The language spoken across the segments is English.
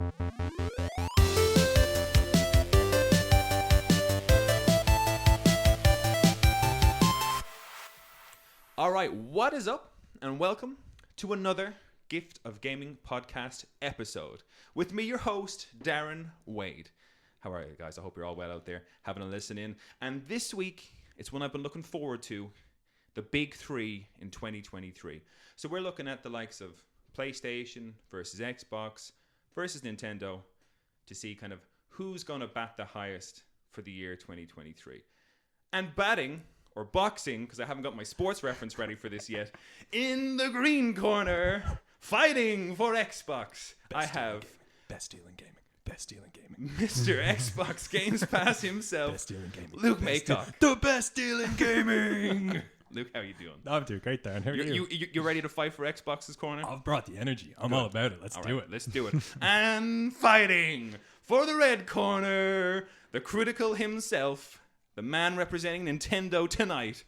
All right, what is up? And welcome to another Gift of Gaming podcast episode. With me, your host, Darren Wade. How are you guys? I hope you're all well out there, having a listen in. And this week, it's one I've been looking forward to, the big three in 2023. So we're looking at the likes of PlayStation versus Xbox versus Nintendo to see kind of who's going to bat the highest for the year 2023. And batting, or boxing, because I haven't got my sports reference ready for this yet, in the green corner, fighting for Xbox, Best deal in gaming. Mr. Xbox Games Pass himself, Best deal in gaming. Luke Maycock. The best deal in gaming. Luke, how you doing? I'm doing great, Darren. How are you? You ready to fight for Xbox's corner? I've brought the energy. I'm all about it. Let's do it. Let's do it. And fighting for the red corner, the critical himself, the man representing Nintendo tonight,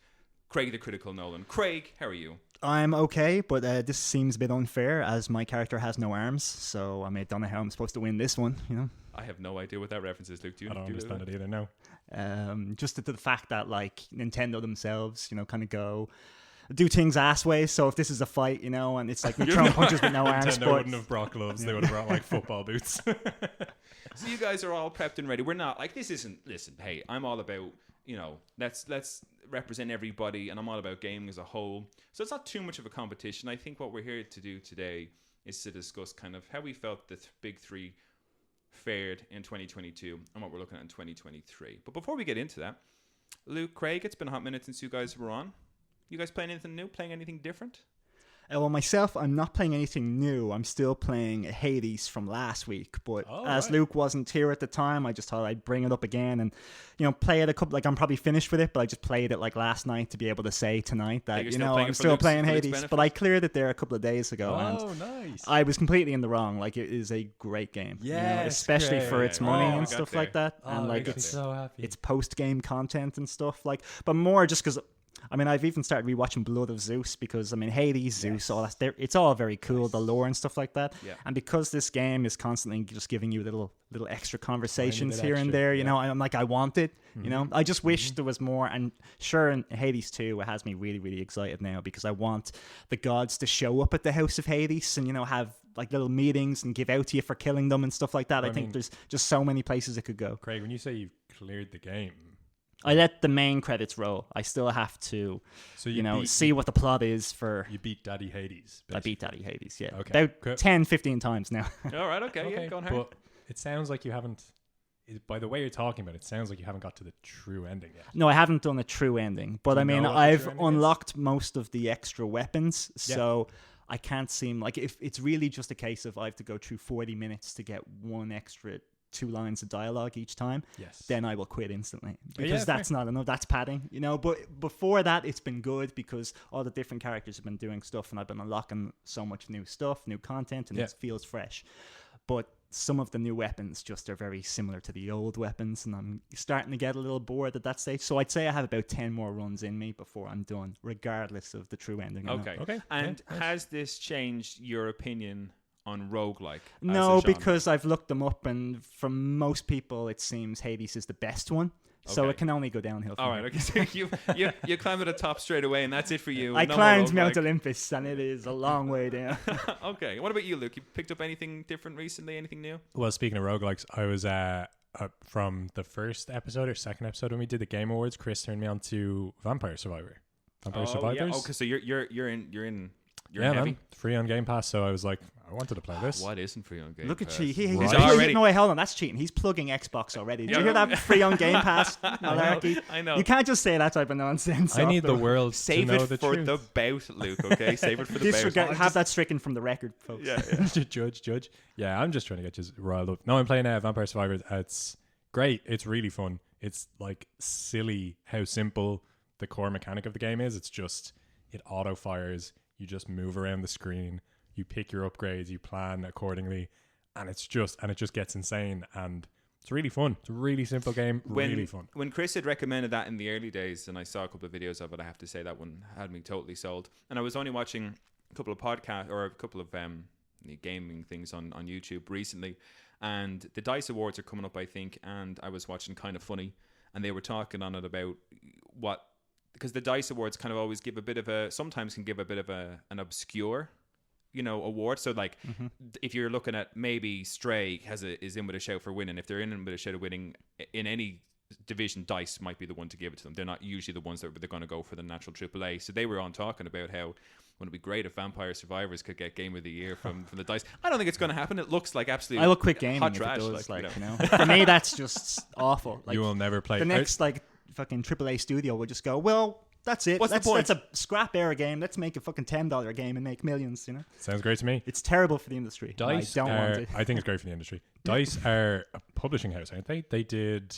Craig the Critical Nolan. Craig, how are you? I'm okay, but this seems a bit unfair as my character has no arms, so I don't know how I'm supposed to win this one, you know? I have no idea what that reference is, Luke. I don't understand it either, no. Just to the fact that, like, Nintendo themselves, you know, kind of do things ass ways, so if this is a fight, you know, and it's like we're throwing punches with no arms. Nintendo wouldn't have brought gloves, they would have brought, like, football boots. So you guys are all prepped and ready. We're not, like, this isn't, listen, hey, I'm all about, you know, let's represent everybody, and I'm all about gaming as a whole. So it's not too much of a competition. I think what we're here to do today is to discuss kind of how we felt the big three fared in 2022 and what we're looking at in 2023. But before we get into that, Luke, Craig, it's been a hot minute since you guys were on. You guys playing anything new? Playing anything different? Well, myself, I'm not playing anything new. I'm still playing Hades from last week. But as Luke wasn't here at the time, I just thought I'd bring it up again and, you know, play it a couple. Like, I'm probably finished with it, but I just played it like last night to be able to say tonight that, you know, I'm still playing Hades. But I cleared it there a couple of days ago. Oh, nice. I was completely in the wrong. Like, it is a great game. Yes, you know, especially for its money and stuff like that. Oh, and like it's so happy. It's post-game content and stuff. Like, but more just because. I mean, I've even started rewatching Blood of Zeus because, I mean, Hades, Zeus, all that. It's all very cool, the lore and stuff like that. Yeah. And because this game is constantly just giving you little extra conversations here and there, you know, I'm like, I want it. You know, I just wish there was more. And sure, in Hades 2, it has me really, really excited now because I want the gods to show up at the House of Hades and, you know, have like little meetings and give out to you for killing them and stuff like that. I think there's just so many places it could go. Craig, when you say you've cleared the game, I let the main credits roll. I still have to, see what the plot is for... You beat Daddy Hades, basically. I beat Daddy Hades, yeah. Okay. About 10, 15 times now. All right, okay, yeah, going hard. But it sounds like you haven't... By the way you're talking about it, sounds like you haven't got to the true ending yet. No, I haven't done a true ending. But I mean, I've unlocked most of the extra weapons, so I can't seem... Like, if it's really just a case of I have to go through 40 minutes to get one extra... 2 lines of dialogue each time, then I will quit instantly because that's not enough. That's padding, you know. But before that, it's been good because all the different characters have been doing stuff, and I've been unlocking so much new stuff, new content, and it feels fresh. But some of the new weapons just are very similar to the old weapons, and I'm starting to get a little bored at that stage. So I'd say I have about 10 more runs in me before I'm done, regardless of the true ending. Okay. And has this changed your opinion on roguelike? No, because I've looked them up, and from most people, it seems Hades is the best one. So it can only go downhill. All right, okay. So you climb to the top straight away, and that's it for you. I climbed Mount Olympus, and it is a long way down. Okay. What about you, Luke? You picked up anything different recently? Anything new? Well, speaking of roguelikes, I was from the first episode or second episode when we did the Game Awards. Chris turned me on to Vampire Survivors. Yeah. Okay, so you're in. You're heavy. Man. Free on Game Pass, so I was like, I wanted to play this. What isn't free on Game Pass? Look at he's already... No, wait, hold on, that's cheating. He's plugging Xbox already. Did you hear that? Free on Game Pass malarkey? I know. You can't just say that type of nonsense. I need the world Save to know it the for truth. the bout, Luke, okay? Save it for the bout. Have that stricken from the record, folks. Yeah. Judge. Yeah, I'm just trying to get you riled up. No, I'm playing Vampire Survivors. It's great. It's really fun. It's like silly how simple the core mechanic of the game is. It's just, it auto fires. You just move around the screen, you pick your upgrades, you plan accordingly, and it just gets insane, and it's really fun. It's a really simple game, really fun. When Chris had recommended that in the early days, and I saw a couple of videos of it, I have to say that one had me totally sold. And I was only watching a couple of podcasts or a couple of gaming things on YouTube recently, and the Dice Awards are coming up, I think, and I was watching Kind of Funny, and they were talking on it about because the Dice Awards kind of always give sometimes can give a bit of an obscure, award. So like, if you're looking at maybe Stray is in with a shout for winning, if they're in with a shout of winning in any division, Dice might be the one to give it to them. They're not usually the ones that they're going to go for the natural AAA. So they were on talking about how wouldn't it be great if Vampire Survivors could get Game of the Year from the Dice. I don't think it's going to happen. It looks like absolutely I will quit gaming hot if trash. it does, For me, that's just awful. Like, you will never play the next fucking AAA studio will just go, well, that's it. What's the point? That's a scrap era game. Let's make a fucking $10 game and make millions. Sounds great to me. It's terrible for the industry. Dice I don't want it. I think it's great for the industry. Dice are a publishing house, aren't they? They do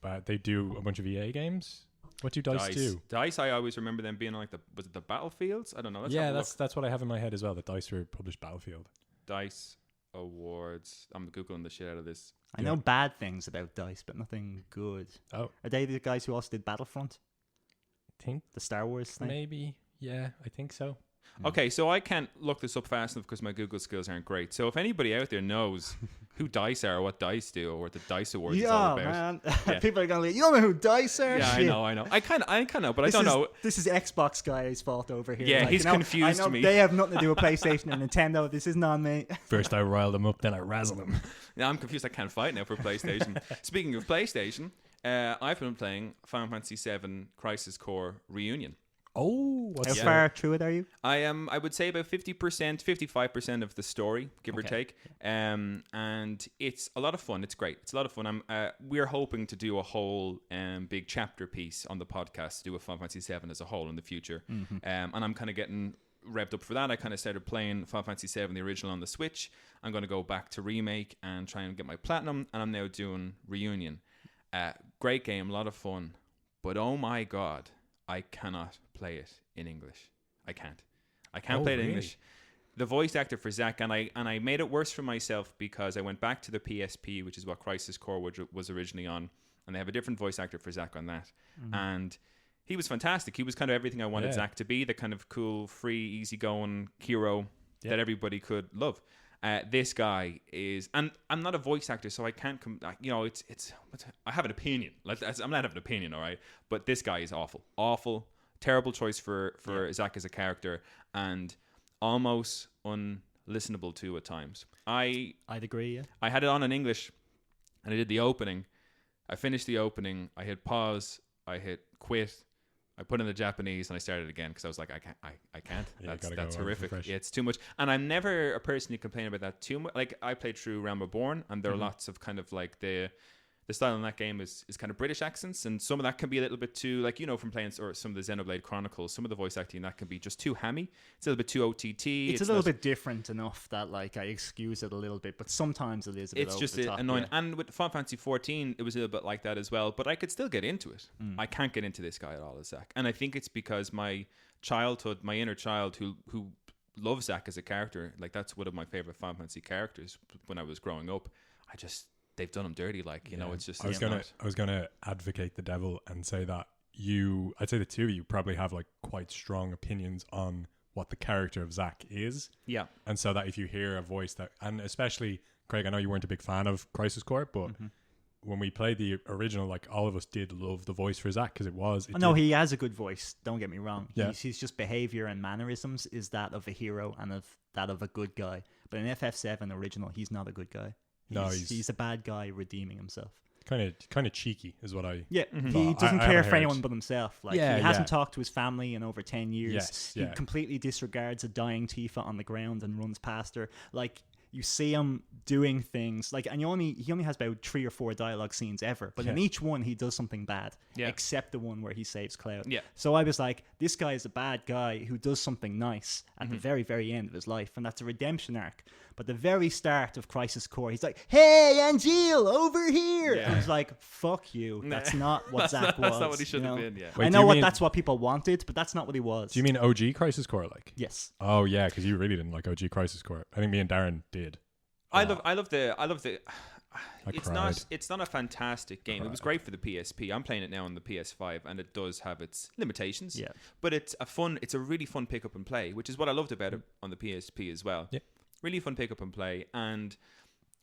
a bunch of EA games. What do Dice do? Dice, I always remember them being on was it the Battlefields? I don't know. That's what I have in my head as well. That Dice were published Battlefield. Dice Awards. I'm googling the shit out of this. I know bad things about Dice, but nothing good. Oh, are they the guys who also did Battlefront? I think the Star Wars thing. Maybe. Yeah, I think so. Okay, so I can't look this up fast enough because my Google skills aren't great. So if anybody out there knows who Dice are, or what Dice do, or what the Dice Awards is all about, man. People are going to like, you don't know who Dice are? Yeah, Shit. I know. I kind of know, but I don't know. This is Xbox guy's fault over here. Yeah, he's confused I know me. They have nothing to do with PlayStation or Nintendo. This isn't on me. First I rile them up, then I razzle them. Yeah, I'm confused. I can't fight now for PlayStation. Speaking of PlayStation, I've been playing Final Fantasy VII Crisis Core Reunion. Oh, how far through it are you? I would say about 50%, 55% of the story, give or take. And it's a lot of fun. It's great. It's a lot of fun. We're hoping to do a whole big chapter piece on the podcast to do with Final Fantasy VII as a whole in the future. And I'm kind of getting revved up for that. I kind of started playing Final Fantasy VII, the original, on the Switch. I'm going to go back to Remake and try and get my Platinum. And I'm now doing Reunion. Great game, a lot of fun. But oh my God, I cannot play it in English. I can't play it in English. The voice actor for Zack, and I made it worse for myself because I went back to the PSP, which is what Crisis Core was originally on, and they have a different voice actor for Zack on that. And he was fantastic. He was kind of everything I wanted Zack to be, the kind of cool, free, easygoing hero that everybody could love. This guy is, and I'm not a voice actor, so I can't I have an opinion. I'm not having an opinion, all right? But this guy is awful, terrible choice for Zack as a character, and almost unlistenable to at times. I'd agree. Yeah, I had it on in English, and I did the opening. I finished the opening. I hit pause. I hit quit. I put in the Japanese and I started again because I was like, I can't. That's horrific. Yeah, it's too much. And I'm never a person who complain about that too much. Like, I played through Realm Reborn, and there are lots of kind of like the style in that game is kind of British accents, and some of that can be a little bit too, like, from playing or some of the Xenoblade Chronicles, some of the voice acting in that can be just too hammy. It's a little bit too OTT. It's a little bit different enough that like I excuse it a little bit, but sometimes it is a bit it's over just the top, annoying. And with Final Fantasy 14, it was a little bit like that as well, but I could still get into it. I can't get into this guy at all as Zack, and I think it's because my childhood, my inner child who loves Zack as a character, like that's one of my favorite Final Fantasy characters when I was growing up. They've done him dirty, it's just. I was gonna advocate the devil and say that I'd say the two of you probably have like quite strong opinions on what the character of Zack is. Yeah. And so that if you hear a voice that, and especially Craig, I know you weren't a big fan of Crisis Core, but when we played the original, like all of us did love the voice for Zack because he has a good voice. Don't get me wrong. Yeah. He's just behavior and mannerisms is that of a hero and of that of a good guy. But in FF7 original, he's not a good guy. He's a bad guy redeeming himself. Kind of cheeky is what I. Yeah, he doesn't care for anyone but himself. Like, he hasn't talked to his family in over 10 years. Yes, he completely disregards a dying Tifa on the ground and runs past her. Like, you see him doing things like, and he only has about 3 or 4 dialogue scenes ever, but in each one he does something bad, except the one where he saves Cloud. Yeah. So I was like, this guy is a bad guy who does something nice at the very, very end of his life, and that's a redemption arc. But the very start of Crisis Core, he's like, "Hey, Angel, over here!" Yeah. I was like, "Fuck you! That's not what Zack was. That's not what he should have been." Yeah. Wait, I know that's what people wanted, but that's not what he was. Do you mean OG Crisis Core, like? Yes. Oh yeah, because you really didn't like OG Crisis Core. I think me and Darren did. I love the. It's not a fantastic game. It was great for the PSP. I'm playing it now on the PS5, and it does have its limitations. Yeah. But it's a really fun pick up and play, which is what I loved about it on the PSP as well. Yeah. Really fun pick up and play. And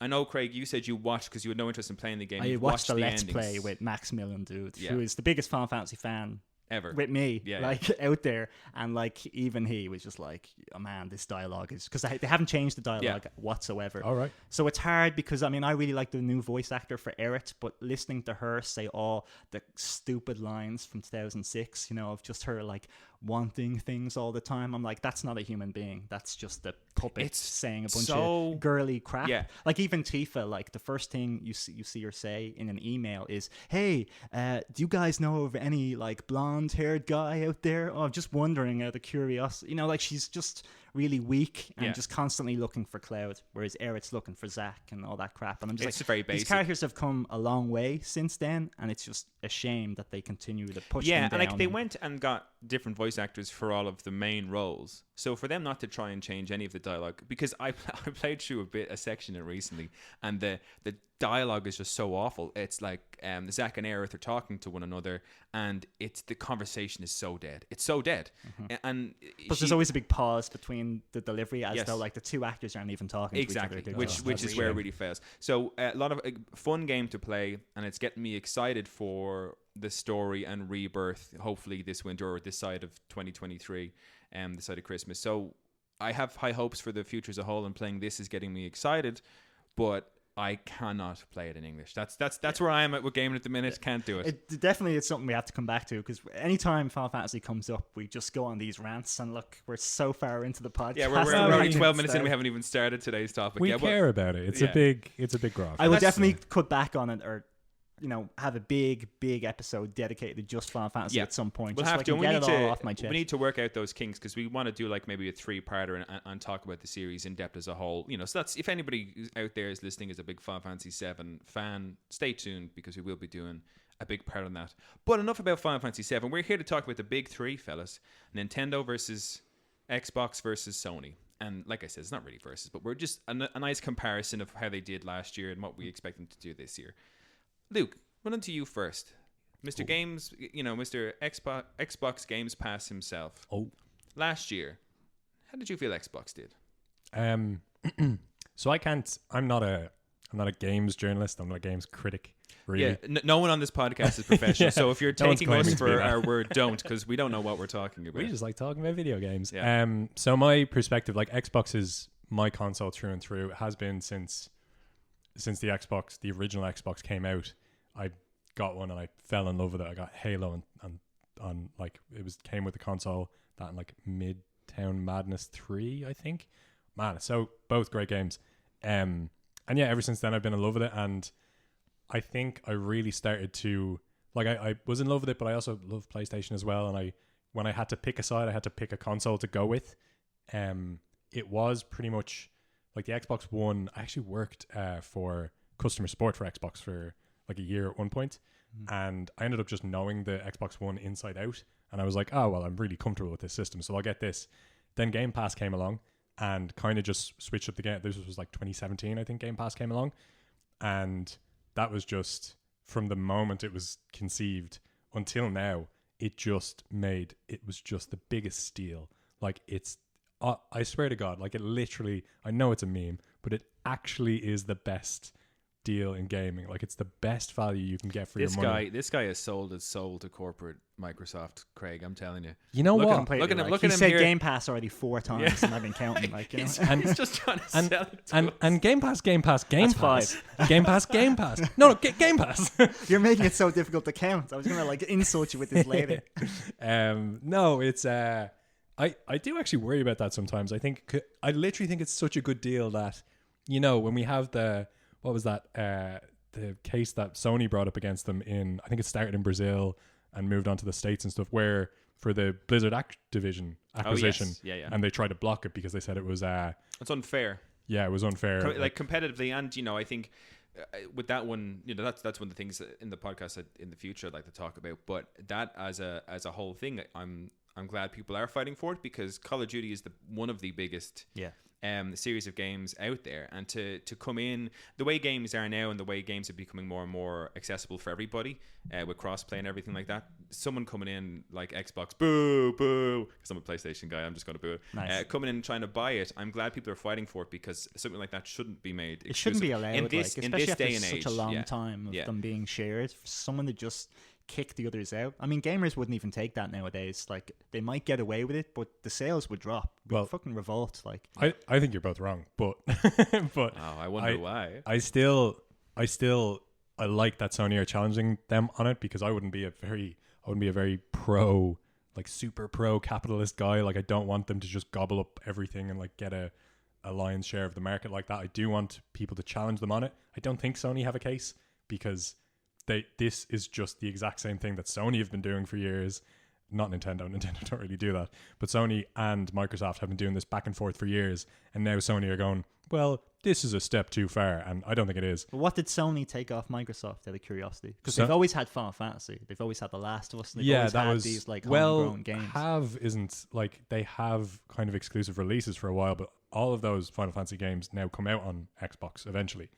I know, Craig, you said you watched because you had no interest in playing the game. I You watched the Let's endings. Play with Maximilian, dude, Yeah. who is the biggest Final Fantasy fan Ever. with me, Yeah, like out there, and like even he was just like, oh man, this dialogue is, because they haven't changed the dialogue whatsoever. All right. So it's hard because I mean I really like the new voice actor for Aerith, but listening to her say all the stupid lines from 2006, you know, of just her like wanting things all the time, I'm like, that's not a human being. That's just a puppet It's saying a bunch so of girly crap. Yeah. Like even Tifa, like the first thing you see her say in an email is, "Hey, do you guys know of any like blonde-haired guy out there? Oh, I'm just wondering out of curiosity." You know, like she's just really weak and just constantly looking for Cloud, whereas Aerith's looking for Zack and all that crap. And I'm just It's like, very basic. these characters have come a long way since then, and it's just a shame that they continue to push them and down. like they went and got different voice actors for all of the main roles. So for them not to try and change any of the dialogue, because I played through a section in it recently, and the dialogue is just so awful. It's like Zack and Aerith are talking to one another, and the conversation is so dead. It's so dead, and but there's always a big pause between the delivery, as Yes. though like the two actors aren't even talking exactly, to each other. which is where it really fails. So a lot of fun game to play, and it's getting me excited for the story and rebirth. Hopefully this winter or this side of 2023, this side of Christmas. So I have high hopes for the future as a whole, and playing this is getting me excited, but I cannot play it in English. That's where I am at with gaming at the minute. Can't do it. It definitely is something we have to come back to, because anytime Final Fantasy comes up, we just go on these rants, and look, we're so far into the podcast. Yeah, we're already 12 minutes in. We haven't even started today's topic. We yet. care about it. It's a big graph. I would That's- definitely cut back on it, or have a big episode dedicated to just Final Fantasy at some point. We'll just have so I to. can We get need it all to. off my chest. We need to work out those kinks, because we want to do like maybe a 3-parter and talk about the series in depth as a whole. You know, so that's, if anybody out there is listening is a big Final Fantasy 7 fan, stay tuned, because we will be doing a big part on that. But enough about Final Fantasy 7. We're here to talk about the big three, fellas: Nintendo versus Xbox versus Sony. And like I said, it's not really versus, but we're just a nice comparison of how they did last year and what we expect them to do this year. Luke, running to you first, Mr. Games, Mr. Xbox Games Pass himself. Oh, Last year, how did you feel Xbox did? so I'm not a games journalist. I'm not a games critic, really. Yeah, no one on this podcast is professional. Yeah, so if you're no one's taking us claiming to be for that. our word, don't, because we don't know what we're talking about. We just like talking about video games. Yeah. So my perspective, like, Xbox is my console through and through. It has been since the original Xbox came out. I got one and I fell in love with it. I got Halo and like it came with the console, that and like Midtown Madness 3, I think. Man, so both great games. And yeah, ever since then I've been in love with it, and I think I really started to like I was in love with it, but I also love PlayStation as well. And when I had to pick a side, I had to pick a console to go with. It was pretty much like the Xbox One. I actually worked for customer support for Xbox for like a year at one point, and I ended up just knowing the Xbox One inside out, and I was like, oh well, I'm really comfortable with this system, so I'll get this. Then Game Pass came along and kind of just switched up the game. This was like 2017, I think. Game Pass came along, and that was just, from the moment it was conceived until now, it was just the biggest steal. Like, it's I swear to God, like, it literally, I know it's a meme, but it actually is the best deal in gaming. Like, it's the best value you can get for your money. This guy has sold his soul to corporate Microsoft, Craig. I'm telling you. You know Look what? at him, look at him. Look he at him said here. Game Pass already 4 times, and I've been counting. Like, you know. He's just trying to sell it to us. And Game Pass. That's Game Pass. No, Game Pass. You're making it so difficult to count. I was gonna like insult you with this later. No, it's I do actually worry about that sometimes. I literally think it's such a good deal that, when we have the case that Sony brought up against them in, I think it started in Brazil and moved on to the States and stuff, where for the Blizzard Activision acquisition, Yeah. and they tried to block it because they said it was It's unfair. Yeah, it was unfair. Like competitively, and I think with that one, that's one of the things in the podcast that in the future I'd like to talk about. But that as a whole thing, I'm glad people are fighting for it, because Call of Duty is one of the biggest series of games out there, and to come in the way games are now and the way games are becoming more and more accessible for everybody with crossplay and everything like that. Someone coming in like Xbox, boo, because I'm a PlayStation guy, I'm just going to boo it. Nice. Coming in and trying to buy it, I'm glad people are fighting for it, because something like that shouldn't be made exclusive. It shouldn't be allowed, in this especially after day and age. such a long time of them being shared. For someone to just kick the others out. I mean, gamers wouldn't even take that nowadays. Like, they might get away with it, but the sales would drop. Well, fucking revolt. Like, I think you're both wrong, but but I wonder why. I like that Sony are challenging them on it, because I wouldn't be a very pro, like super pro capitalist guy. Like, I don't want them to just gobble up everything and like get a lion's share of the market like that. I do want people to challenge them on it. I don't think Sony have a case, because this is just the exact same thing that Sony have been doing for years. Not Nintendo. Nintendo don't really do that. But Sony and Microsoft have been doing this back and forth for years. And now Sony are going, well, this is a step too far. And I don't think it is. But what did Sony take off Microsoft, out of curiosity? Because they've always had Final Fantasy. They've always had The Last of Us. And they've always had these like homegrown games. They have kind of exclusive releases for a while, but all of those Final Fantasy games now come out on Xbox eventually.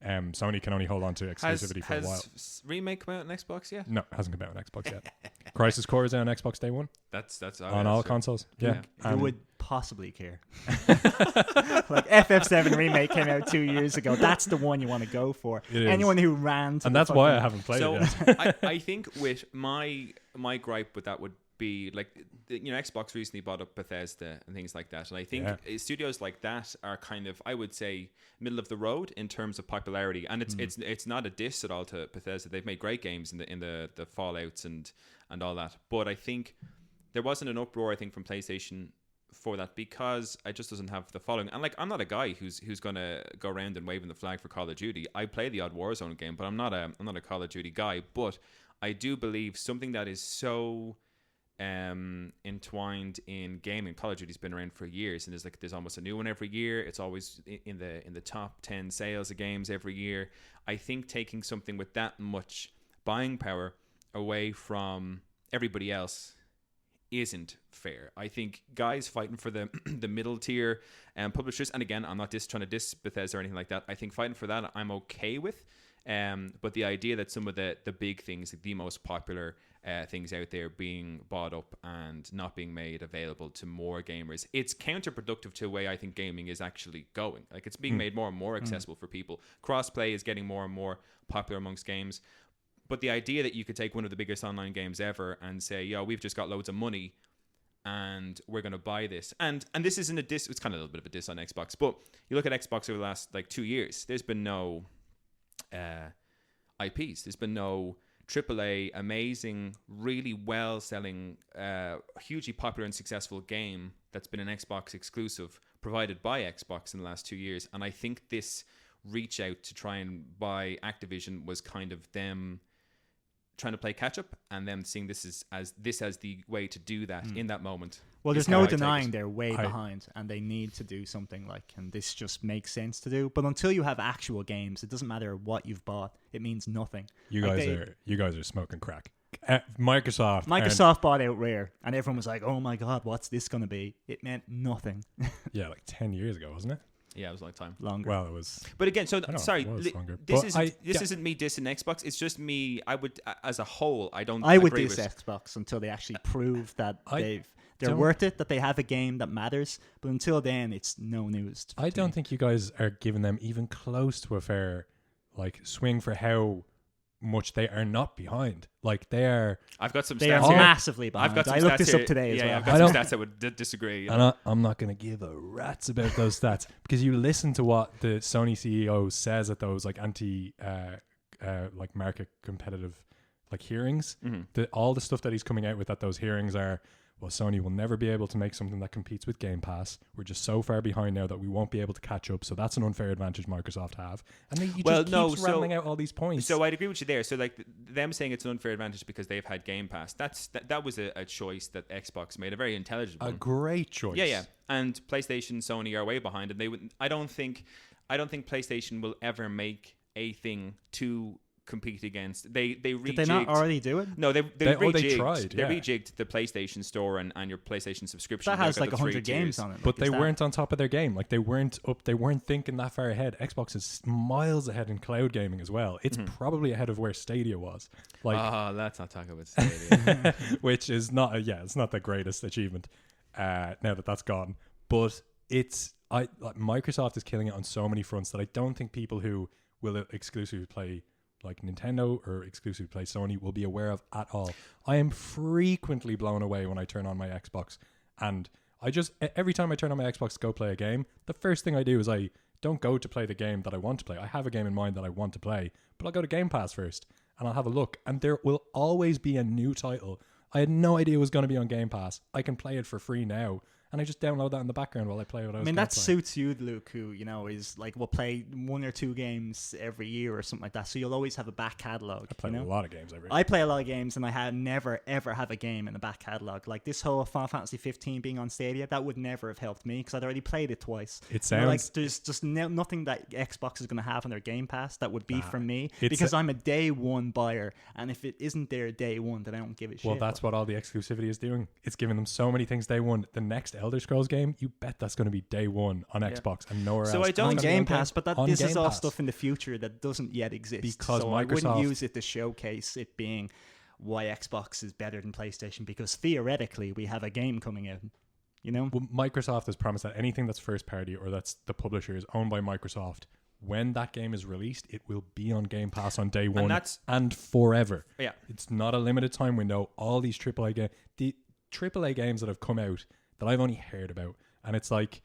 Sony can only hold on to exclusivity for a while. Has Remake come out on Xbox yet? No, it hasn't come out on Xbox yet. Crisis Core is out on Xbox day one. That's on all consoles. Yeah. Who would possibly care? Like, FF7 Remake came out 2 years ago. That's the one you want to go for. Anyone who ran to, and that's why I haven't played it yet. I think with my gripe with that would be, like, Xbox recently bought up Bethesda and things like that, and I think studios like that are kind of, I would say, middle of the road in terms of popularity. And it's not a diss at all to Bethesda. They've made great games in the Fallouts and all that, but I think there wasn't an uproar, I think, from PlayStation for that, because it just doesn't have the following. And like, I'm not a guy who's gonna go around and waving the flag for Call of Duty. I play the odd Warzone game, but I'm not a Call of Duty guy. But I do believe something that is so entwined in gaming. Call of Duty's been around for years, and there's almost a new one every year. It's always in the top 10 sales of games every year. I think taking something with that much buying power away from everybody else isn't fair. I think guys fighting for the the middle tier publishers, and again, I'm not trying to diss Bethesda or anything like that. I think fighting for that I'm okay with. But the idea that some of the big things, the most popular things out there, being bought up and not being made available to more gamers, it's counterproductive to the way I think gaming is actually going. Like, it's being made more and more accessible for people. Crossplay is getting more and more popular amongst games. But the idea that you could take one of the biggest online games ever and say, yo, we've just got loads of money and we're going to buy this. And this isn't a diss. It's kind of a little bit of a diss on Xbox. But you look at Xbox over the last 2 years, there's been no IPs. There's been no AAA, amazing, really well-selling, hugely popular and successful game that's been an Xbox exclusive provided by Xbox in the last 2 years. And I think this reach out to try and buy Activision was kind of them trying to play catch up, and them seeing this as the way to do that in that moment. Well, there's no denying they're way behind, and they need to do something, and this just makes sense to do. But until you have actual games, it doesn't matter what you've bought; it means nothing. You guys are smoking crack. Microsoft bought out Rare, and everyone was like, "Oh my god, what's this going to be?" It meant nothing. Yeah, like 10 years ago, wasn't it? Yeah, it was a long time. Longer. Well, it was. But again, so sorry, this isn't me dissing Xbox. It's just me. I would, as a whole, I would diss Xbox until they actually prove that they're worth it, that they have a game that matters. But until then, it's no news. I don't think you guys are giving them even close to a fair swing for how much they are not behind. Like, they are. I've got some. They stats are here. massively behind. I've got some I looked this here. up today as well. I've got some stats that would disagree. And I'm not going to give a rat's about those stats, because you listen to what the Sony CEO says at those market competitive hearings. Mm-hmm. All the stuff that he's coming out with at those hearings are, well, Sony will never be able to make something that competes with Game Pass. We're just so far behind now that we won't be able to catch up. So that's an unfair advantage Microsoft have. And then keeps rattling out all these points. So I'd agree with you there. So them saying it's an unfair advantage because they've had Game Pass, that was a choice that Xbox made, a very intelligent one. A great choice. Yeah. And PlayStation, Sony are way behind, and I don't think PlayStation will ever make a thing too compete against. They rejigged. Did they not already do it? No, they rejigged. tried. They rejigged the PlayStation Store and your PlayStation subscription. That has like 100 100 games on it. But they weren't on top of their game. Like they weren't thinking that far ahead. Xbox is miles ahead in cloud gaming as well. It's probably ahead of where Stadia was. Like, let's not talk about Stadia. which is not it's not the greatest achievement now that that's gone. But Microsoft is killing it on so many fronts that I don't think people who will exclusively play like Nintendo or exclusively play Sony will be aware of at all. I am frequently blown away when I turn on my Xbox, and I just every time I turn on my Xbox to go play a game, the first thing I do is I don't go to play the game that I want to play. I have a game in mind that I want to play, but I'll go to Game Pass first and I'll have a look, and there will always be a new title I had no idea it was going to be on Game Pass. I can play it for free now, and I just download that in the background while I play what I was. I mean, that suits you, Luke, who is like will play 1 or 2 games every year or something like that. So you'll always have a back catalog. I play a lot of games every year. I play a lot of games, and I had never ever have a game in the back catalog. Like this whole Final Fantasy 15 being on Stadia, that would never have helped me because I'd already played it twice. It sounds like there's just nothing that Xbox is going to have on their Game Pass that would be for me because I'm a day one buyer, and if it isn't there day one, then I don't give a shit. Well, that's what all the exclusivity is doing. It's giving them so many things day one. The next Elder Scrolls game, you bet that's going to be day one on Xbox and nowhere else. So I don't Game Pass, but this is all stuff in the future that doesn't yet exist. Because so Microsoft, I wouldn't use it to showcase it being why Xbox is better than PlayStation, because theoretically we have a game coming out. You know, well, Microsoft has promised that anything that's first party or that's the publisher is owned by Microsoft. When that game is released, it will be on Game Pass on day one and forever. Yeah, it's not a limited time window. All these AAA games, the AAA games that have come out that I've only heard about, and it's like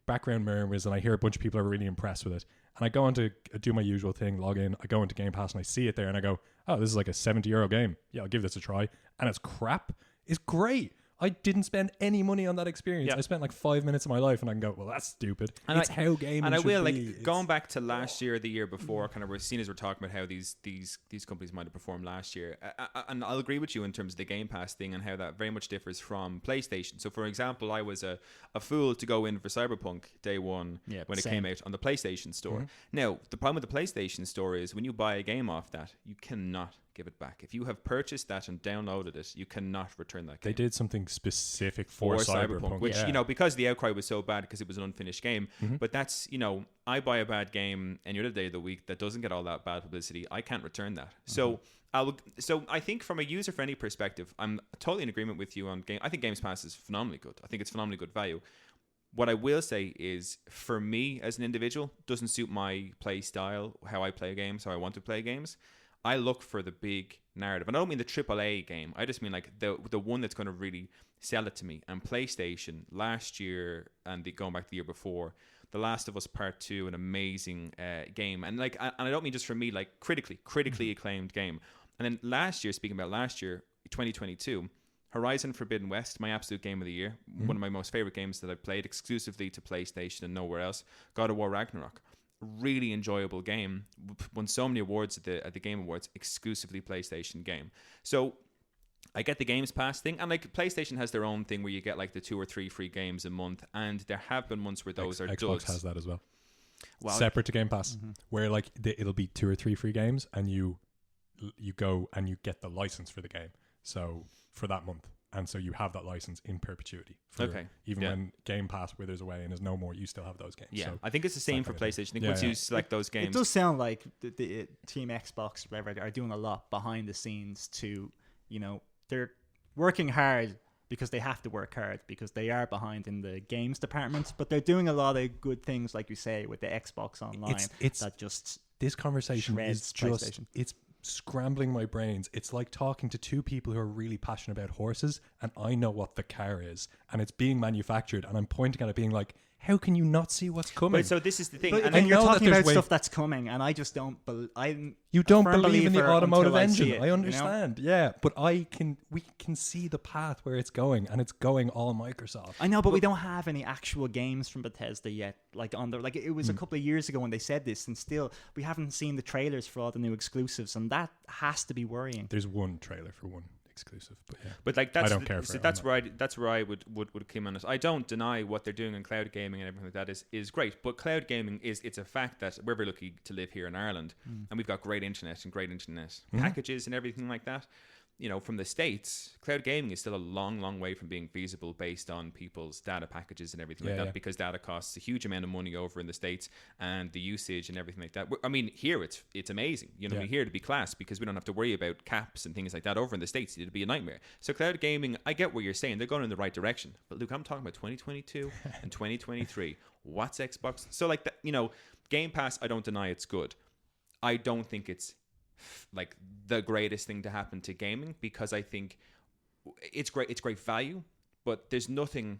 background murmurs, and I hear a bunch of people are really impressed with it. And I go on to do my usual thing, log in, I go into Game Pass and I see it there and I go, oh, this is like a €70 game. Yeah, I'll give this a try. And it's crap. It's great. I didn't spend any money on that experience. I spent like 5 minutes of my life and I can go, well, that's stupid. And it's how gaming and I will be. Like going back to last year, the year before, kind of we're seeing as we're talking about how these companies might have performed last year. And I'll agree with you in terms of the Game Pass thing and how that very much differs from PlayStation. So for example, I was a fool to go in for Cyberpunk day one when it came out on the PlayStation Store. Mm-hmm. Now, the problem with the PlayStation Store is when you buy a game off that, you cannot give it back. If you have purchased that and downloaded it, you cannot return that game. They did something specific for Cyberpunk, which, because the outcry was so bad because it was an unfinished game. Mm-hmm. But that's, I buy a bad game any other day of the week that doesn't get all that bad publicity. I can't return that. Mm-hmm. So I think from a user-friendly perspective, I'm totally in agreement with you on game. I think Games Pass is phenomenally good. I think it's phenomenally good value. What I will say is, for me as an individual, doesn't suit my play style, how I play games, how I want to play games. I look for the big narrative. And I don't mean the AAA game. I just mean like the one that's going to really sell it to me. And PlayStation last year and going back the year before, The Last of Us Part 2, an amazing game. And I don't mean just for me, like critically acclaimed game. And then last year, speaking about last year, 2022, Horizon Forbidden West, my absolute game of the year. Mm-hmm. One of my most favorite games that I've played exclusively to PlayStation and nowhere else. God of War Ragnarok. Really enjoyable game, won so many awards at the Game Awards, exclusively PlayStation game. So I get the Games Pass thing, and like PlayStation has their own thing where you get like the 2 or 3 free games a month, and there have been months where those are Xbox has that as well, well, separate to Game Pass, where like it'll be 2 or 3 free games, and you go and you get the license for the game, so for that month. And so you have that license in perpetuity. When Game Pass withers away and is no more, you still have those games. Yeah, so I think it's the same for PlayStation. I think once you select those games... It does sound like the Team Xbox, whatever, are doing a lot behind the scenes to, they're working hard because they have to work hard because they are behind in the games department. But they're doing a lot of good things, like you say, with the Xbox Online. This conversation is just... It's scrambling my brains. It's like talking to 2 people who are really passionate about horses, and I know what the car is, and it's being manufactured, and I'm pointing at it being like, how can you not see what's coming? But so this is the thing. But you're talking about stuff that's coming, and I just don't you don't believe in the automotive engine. I understand. Yeah, but we can see the path where it's going, and it's going all Microsoft. I know, but we don't have any actual games from Bethesda yet. It was a couple of years ago when they said this, and still we haven't seen the trailers for all the new exclusives, and that has to be worrying. There's one trailer for one exclusive. But yeah, but like that's I don't care for so it. that's where I would come on it. I don't deny what they're doing in cloud gaming and everything like that is great, but cloud gaming it's a fact that we're very lucky to live here in Ireland, and we've got great internet packages and everything like that. You know, from the States, cloud gaming is still a long way from being feasible based on people's data packages and everything like that, because data costs a huge amount of money over in the States, and the usage and everything like that. I mean, here it's amazing. You know, here to be class because we don't have to worry about caps and things like that. Over in the States, it'd be a nightmare. So cloud gaming, I get what you're saying. They're going in the right direction. But Luke, I'm talking about 2022 and 2023. What's Xbox? So like that, you know, Game Pass, I don't deny it's good. I don't think it's like the greatest thing to happen to gaming, because I think it's great value, but there's nothing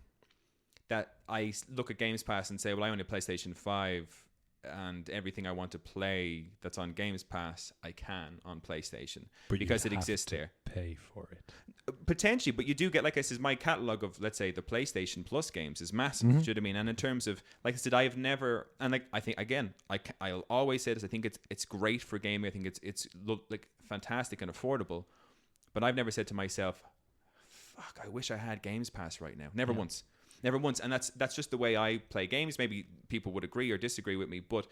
that I look at Games Pass and say, well, I own a PlayStation 5 and everything I want to play that's on Games Pass I can on PlayStation, but because it exists there. Pay for it potentially, but you do get, like I said, my catalog of, let's say, the PlayStation Plus games is massive. Do you know what I mean? And in terms of, like I said, I've never, and like I think again, I'll always say this, I think it's great for gaming. I think it's like fantastic and affordable, but I've never said to myself, fuck, I wish I had Games Pass right now. Never once. And that's just the way I play games. Maybe people would agree or disagree with me, but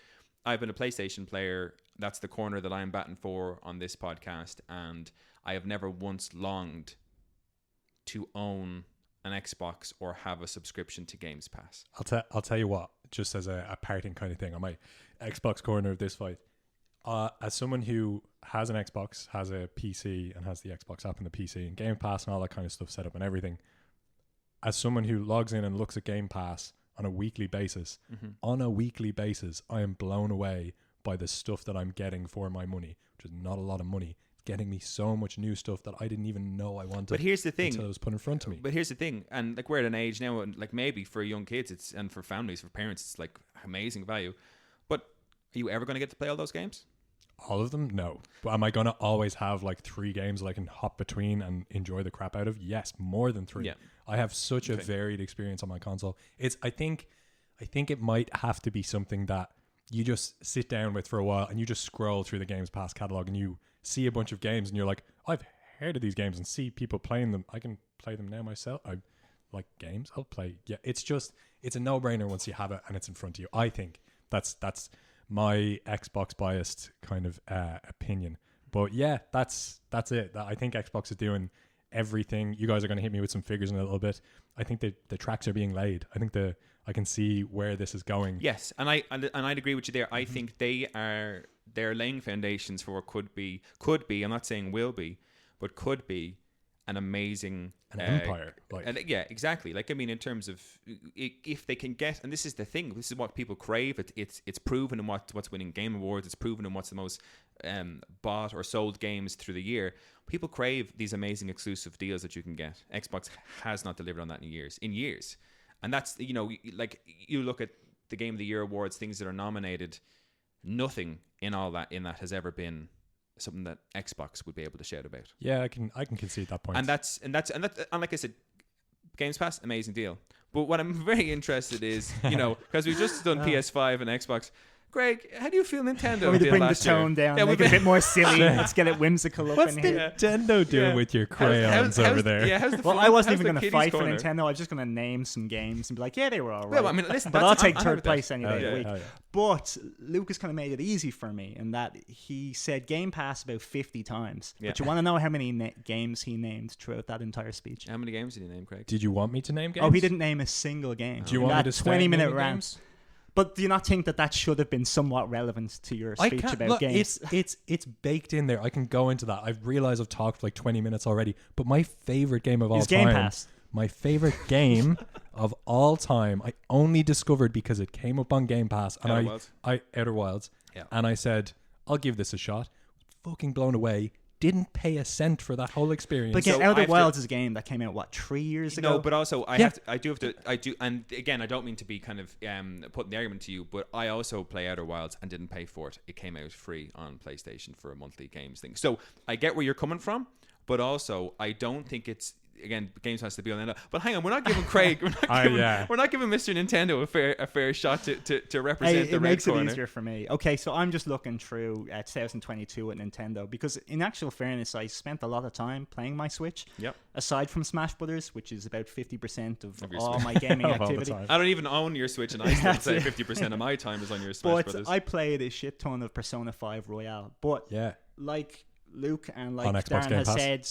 I've been a PlayStation player. That's the corner that I'm batting for on this podcast, and I have never once longed to own an Xbox or have a subscription to Games Pass. I'll tell you what, just as a parting kind of thing on my Xbox corner of this fight, as someone who has an Xbox, has a PC, and has the Xbox app on the PC and Game Pass and all that kind of stuff set up and everything, as someone who logs in and looks at Game Pass on a weekly basis, I am blown away by the stuff that I'm getting for my money, which is not a lot of money. It's getting me so much new stuff that I didn't even know I wanted. But here's the thing, until it was put in front of me. But here's the thing, and like we're at an age now, and like maybe for young kids, it's, and for families, for parents, it's like amazing value. But are you ever going to get to play all those games? All of them? No. But am I going to always have like 3 games that I can hop between and enjoy the crap out of? Yes, more than 3. Yeah. I have such a varied experience on my console. I think it might have to be something that you just sit down with for a while and you just scroll through the Games Pass catalog and you see a bunch of games and you're like, I've heard of these games and see people playing them. I can play them now myself. I like games. I'll play. Yeah, it's a no-brainer once you have it and it's in front of you. I think that's my Xbox biased kind of opinion. But yeah, that's it. I think Xbox is doing everything. You guys are going to hit me with some figures in a little bit. I think the tracks are being laid. I think I can see where this is going. Yes, and I'd agree with you there. I think they're laying foundations for what could be. I'm not saying will be, but could be an amazing empire. Yeah, exactly. Like, I mean, in terms of if they can get, and this is the thing, this is what people crave. It's proven in what's winning Game Awards. It's proven in what's the most bought or sold games through the year. People crave these amazing exclusive deals that you can get. Xbox has not delivered on that in years. And that's, you know, like you look at the Game of the Year awards, things that are nominated, nothing in all that has ever been something that Xbox would be able to shout about. Yeah, I can concede that point. And that's like I said, Games Pass, amazing deal. But what I'm very interested is, you know, because we've just done PS5 and Xbox. Craig, how do you feel Nintendo Want me to did bring the last tone year? down, make it a bit more silly. Let's get it whimsical up What's in here. Nintendo doing with your crayons over there? Yeah, Well, I wasn't even going to fight for Nintendo. I was just going to name some games and be like, yeah, they were all right. Well, I mean, listen, but I'll take third place any day of the week. Yeah. But Lucas kind of made it easy for me in that he said Game Pass about 50 times. Yeah. But you want to know how many games he named throughout that entire speech? How many games did he name, Craig? Did you want me to name games? Oh, he didn't name a single game. Do you want me to start 20-minute naming rant? games? But do you not think that should have been somewhat relevant to your speech about games? It's baked in there. I can go into that. I've realized I've talked for like 20 minutes already. But my favorite game of all time, Game Pass. My favorite game of all time, I only discovered because it came up on Game Pass, and Outer Wilds, yeah. And I said, I'll give this a shot. Fucking blown away. Didn't pay a cent for that whole experience. But again, Outer Wilds is a game that came out 3 years ago. No, but also I do, and again, I don't mean to be kind of putting the argument to you, but I also play Outer Wilds and didn't pay for it. It came out free on PlayStation for a monthly games thing. So I get where you're coming from, but also I don't think it's again, games has to be on end. But hang on, we're not giving Craig, we're not giving Mr. Nintendo a fair shot to represent the red corner. It makes it easier for me. Okay, so I'm just looking through 2022 at Nintendo because, in actual fairness, I spent a lot of time playing my Switch. Yep. Aside from Smash Brothers, which is about 50% of all my gaming activity. I don't even own your Switch, and I still say 50% of my time is on your Smash Brothers. I played a shit ton of Persona 5 Royale, but like Luke and like Darren has said,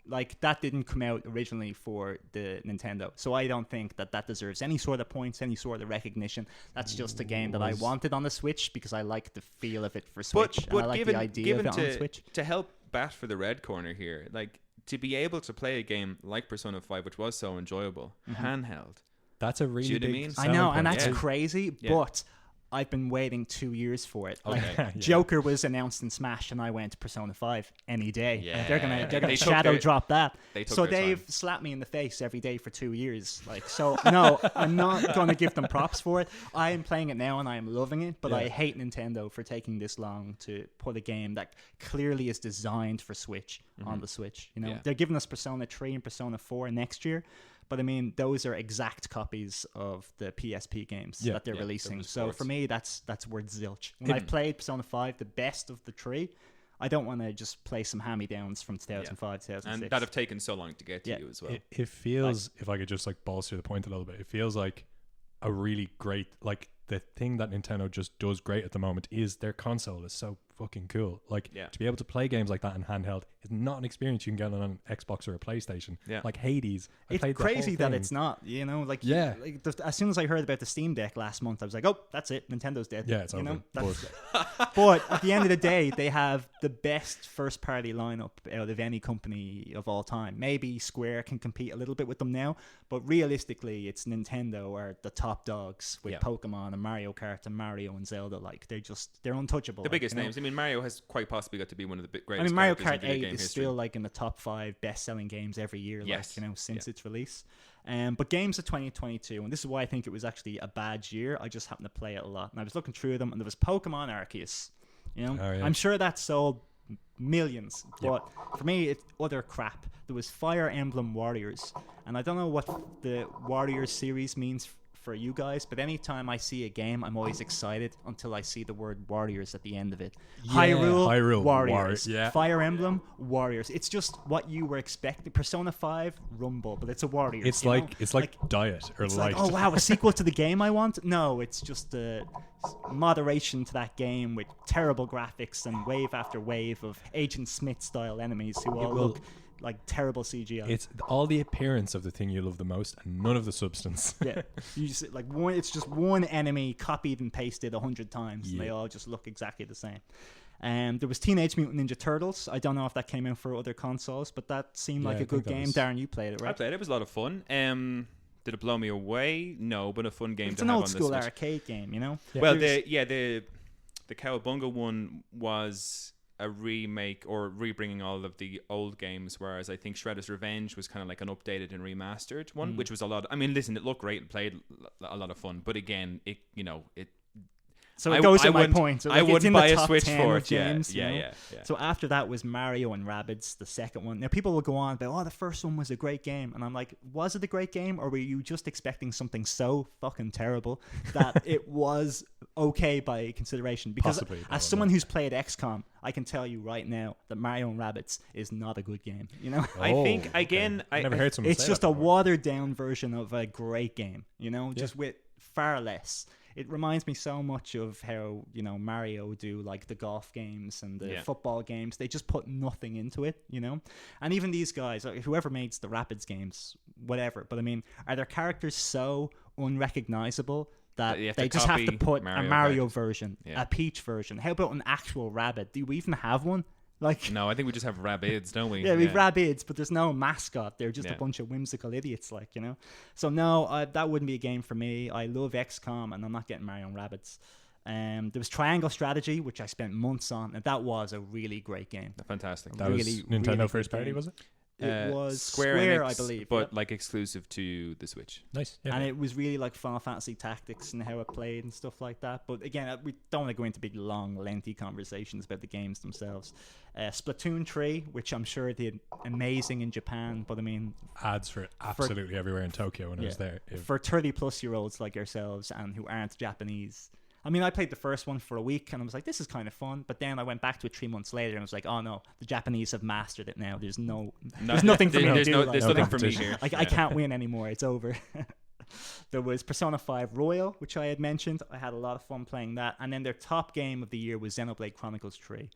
like that didn't come out originally for the Nintendo, so I don't think that deserves any sort of points, any sort of recognition. That's just a game that I wanted on the Switch because I like the feel of it for Switch, and I like the idea of it on Switch. To help bat for the red corner here, like to be able to play a game like Persona 5, which was so enjoyable, handheld. That's a really big I know, and that's crazy, but I've been waiting 2 years for it. Like Joker was announced in Smash, and I went to Persona 5 any day. Yeah. They're gonna shadow drop that. They've time. slapped me in the face every day for 2 years. Like, so no, I'm not gonna give them props for it. I am playing it now and I am loving it, but I hate Nintendo for taking this long to put a game that clearly is designed for Switch on the Switch. You know, they're giving us Persona 3 and Persona 4 next year. But I mean, those are exact copies of the PSP games that they're releasing. So for me, that's worth zilch. When I played Persona 5, the best of the three, I don't want to just play some hand-me-downs from 2005, 2006. And that have taken so long to get to you as well. It feels, if I could just like bolster the point a little bit, it feels like a really great, like the thing that Nintendo just does great at the moment is their console is so fucking cool. Like to be able to play games like that in handheld is not an experience you can get on an Xbox or a PlayStation. Like Hades, it's crazy that it's not. You know, like as soon as I heard about the Steam Deck last month, I was like, oh, that's it, Nintendo's dead. Yeah, it's over. Know? But at the end of the day, they have the best first-party lineup out of any company of all time. Maybe Square can compete a little bit with them now, but realistically, it's Nintendo are the top dogs with Pokemon and Mario Kart and Mario and Zelda. Like they're untouchable. The biggest names. I mean, Mario has quite possibly got to be one of the greatest. I mean, Mario Kart 8 is history. still like in the top 5 best-selling games every year. Like, you know, since its release. But games of 2022, and this is why I think it was actually a bad year. I just happened to play it a lot, and I was looking through them, and there was Pokemon Arceus. You know, I'm sure that sold millions, but for me, it's other crap. There was Fire Emblem Warriors, and I don't know what the Warriors series means for you guys, but anytime I see a game, I'm always excited until I see the word Warriors at the end of it. Hyrule Warriors. Fire Emblem Warriors. It's just what you were expecting. Persona 5 Rumble, but it's a Warriors. It's like Diet or Light. Like, oh wow, a sequel to the game I want? No, it's just a moderation to that game with terrible graphics and wave after wave of Agent Smith style enemies who all look like terrible CGI. It's all the appearance of the thing you love the most and none of the substance. You just like one. It's just one enemy copied and pasted 100 times, and they all just look exactly the same. There was Teenage Mutant Ninja Turtles. I don't know if that came out for other consoles, but that seemed like a good game. Darren, you played it, right? I played it. It was a lot of fun. Did it blow me away? No, but a fun game. It's an old school arcade game, you know. Well, the Cowabunga one was a remake or rebringing all of the old games, whereas I think Shredder's Revenge was kind of like an updated and remastered one, which was a lot. I mean, listen, it looked great and played a lot of fun, but again, it. So it goes to my point. So like I wouldn't buy a Switch for it. Games, yeah. So after that was Mario and Rabbids, the second one. Now people will go on about, the first one was a great game, and I'm like, was it a great game, or were you just expecting something so fucking terrible that it was okay by consideration? Because as someone who's played XCOM, I can tell you right now that Mario and Rabbids is not a good game. You know, I think again, I never heard someone. It's say just that a before. watered down version of a great game. You know, just with far less. It reminds me so much of how, you know, Mario do like the golf games and the football games. They just put nothing into it, you know? And even these guys, whoever makes the Rabbids games, whatever. But I mean, are their characters so unrecognizable that they just have to put a Mario version, a Peach version? How about an actual Rabbid? Do we even have one? Like, no, I think we just have Rabbids, don't we? Yeah, we've Rabbids, but there's no mascot. They're just a bunch of whimsical idiots, like, you know? So no, that wouldn't be a game for me. I love XCOM, and I'm not getting Mario and Rabbids. There was Triangle Strategy, which I spent months on, and that was a really great game. Fantastic. That was Nintendo first party, was it? It was Square Square, Enix, I believe, but yep. like exclusive to the Switch. Nice. Yeah. And it was really like Final Fantasy Tactics and how it played and stuff like that. But again, we don't want to go into big, long, lengthy conversations about the games themselves. Splatoon 3, which I'm sure did amazing in Japan, but I mean, ads for absolutely everywhere in Tokyo when I was there. For 30-plus-year-olds like ourselves and who aren't Japanese. I mean, I played the first one for a week and I was like, this is kind of fun. But then I went back to it 3 months later and I was like, oh no, the Japanese have mastered it now. There's nothing for me to do. There's nothing for me here. I can't win anymore. It's over. There was Persona 5 Royal, which I had mentioned. I had a lot of fun playing that. And then their top game of the year was Xenoblade Chronicles 3.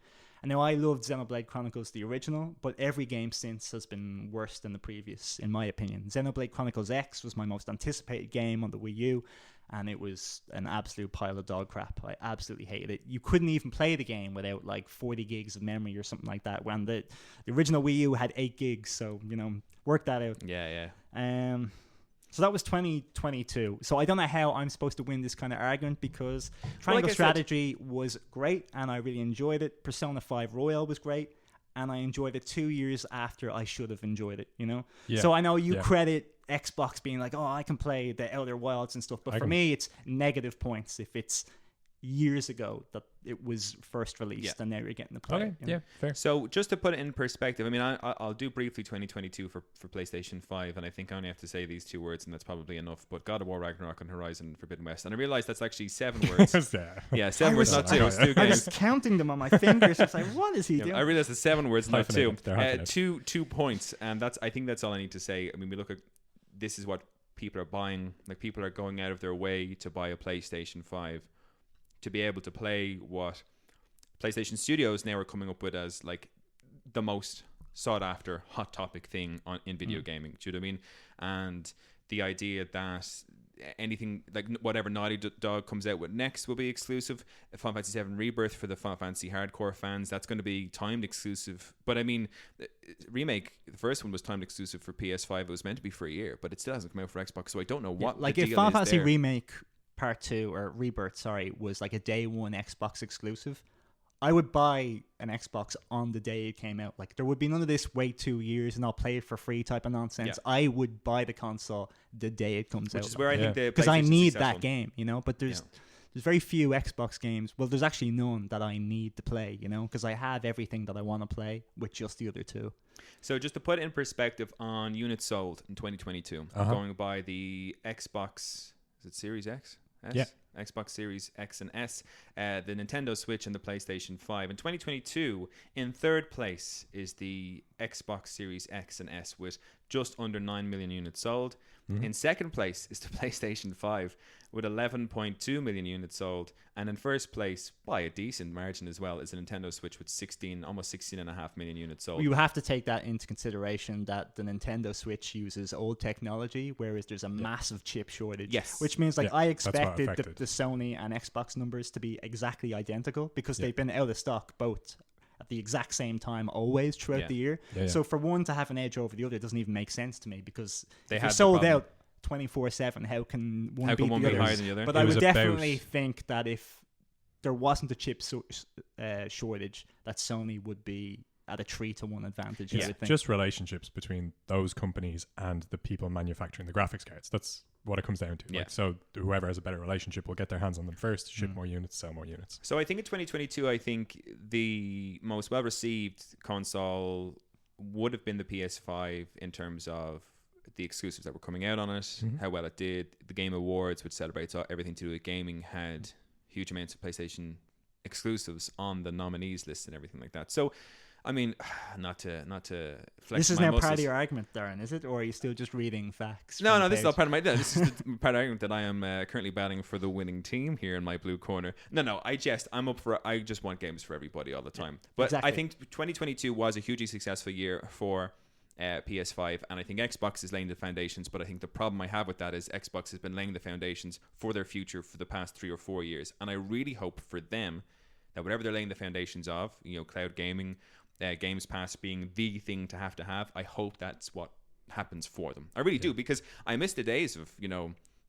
And now I loved Xenoblade Chronicles, the original, but every game since has been worse than the previous, in my opinion. Xenoblade Chronicles X was my most anticipated game on the Wii U, and it was an absolute pile of dog crap. I absolutely hated it. You couldn't even play the game without like 40 gigs of memory or something like that, when the original Wii U had 8 gigs, so, work that out. Yeah. So that was 2022. So I don't know how I'm supposed to win this kind of argument, because Triangle Strategy was great and I really enjoyed it. Persona 5 Royal was great and I enjoyed it 2 years after I should have enjoyed it, Yeah. So I know you credit Xbox being like, oh, I can play the Outer Wilds and stuff, but for me it's negative points if it's years ago that it was first released and now you're getting to play. Okay, fair. So just to put it in perspective, I mean, I'll do briefly 2022 for PlayStation 5, and I think I only have to say these 2 words, and that's probably enough. But God of War, Ragnarok, and Horizon Forbidden West, and I realised that's actually 7 words. Yeah, 7 words, not 2. It's 2 I games. was counting them on my fingers. I was like, what is he doing? I realised it's 7 words, not 2. Two 2 points, and I think that's all I need to say. I mean, we look at this is what people are buying. Like, people are going out of their way to buy a PlayStation 5 to be able to play what PlayStation Studios now are coming up with as like the most sought after hot topic thing in video gaming. Do you know what I mean? And the idea that anything like whatever Naughty Dog comes out with next will be exclusive. Final Fantasy VII Rebirth for the Final Fantasy hardcore fans, that's going to be timed exclusive. But I mean, Remake, the first one was timed exclusive for PS5. It was meant to be for a year, but it still hasn't come out for Xbox. So I don't know what like the if deal Final is Fantasy there. Remake Part 2 or Rebirth, was like a day one Xbox exclusive, I would buy an Xbox on the day it came out. Like, there would be none of this wait 2 years and I'll play it for free type of nonsense. I would buy the console the day it comes out. Which is where I think the because I need successful. that game, But there's very few Xbox games. Well, there's actually none that I need to play, because I have everything that I want to play with just the other 2. So just to put it in perspective on units sold in 2022, going by the Xbox, is it Series X? S? Yeah. Xbox Series X and S, the Nintendo Switch and the PlayStation 5. In 2022, in third place is the Xbox Series X and S with just under 9 million units sold. In second place is the PlayStation 5 with 11.2 million units sold. And in first place, by a decent margin as well, is the Nintendo Switch with almost 16.5 million units sold. You have to take that into consideration that the Nintendo Switch uses old technology, whereas there's a massive chip shortage. Yes. Which means I expected affected. the Sony and Xbox numbers to be exactly identical because they've been out of stock both at the exact same time always throughout the year. So for one to have an edge over the other doesn't even make sense to me, because if you're sold out 24/7, how can one beat the higher than the other? But I would definitely think that if there wasn't a chip shortage, that Sony would be at a 3-to-1 advantage. I would think. Just relationships between those companies and the people manufacturing the graphics cards. That's what it comes down to. Like, so whoever has a better relationship will get their hands on them first, ship more units, sell more units. So I think in 2022, I think the most well-received console would have been the PS5 in terms of the exclusives that were coming out on it, how well it did. The Game Awards, which celebrates everything to do with gaming, had huge amounts of PlayStation exclusives on the nominees list and everything like that. So I mean, not to flex this is my now muscles. part of your argument, Darren, is it? Or are you still just reading facts? No, this is all part of my... This is the part of the argument that I am currently batting for the winning team here in my blue corner. No, I just want games for everybody all the time. But exactly. I think 2022 was a hugely successful year for PS5, and I think Xbox is laying the foundations, but I think the problem I have with that is Xbox has been laying the foundations for their future for the past 3 or 4 years, and I really hope for them that whatever they're laying the foundations of, cloud gaming, Games Pass being the thing to have, I hope that's what happens for them. I really do, because I miss the days of,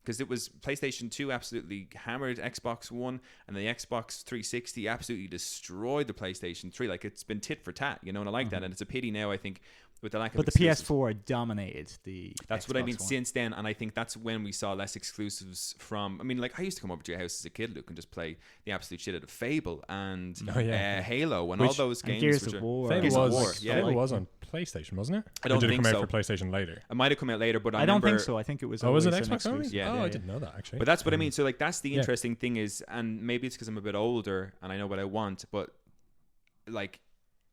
because it was PlayStation 2 absolutely hammered Xbox One, and the Xbox 360 absolutely destroyed the PlayStation 3. Like, it's been tit for tat, you know, and I like that. And it's a pity now, I think, with the lack of exclusives. But the PS4 dominated the That's Xbox what I mean One. since then, and I think that's when we saw less exclusives from. I mean, like, I used to come over to your house as a kid, Luke, and just play the absolute shit out of Fable and Halo and all those games. Gears of War. Fable was on PlayStation, wasn't it? I don't did think it come so. out for PlayStation later? It might have come out later, but I don't think so. I think it was. Was it always an Xbox only? exclusive. Yeah. I didn't know that actually. But that's what I mean. So like, that's the interesting thing is, and maybe it's because I'm a bit older and I know what I want, but like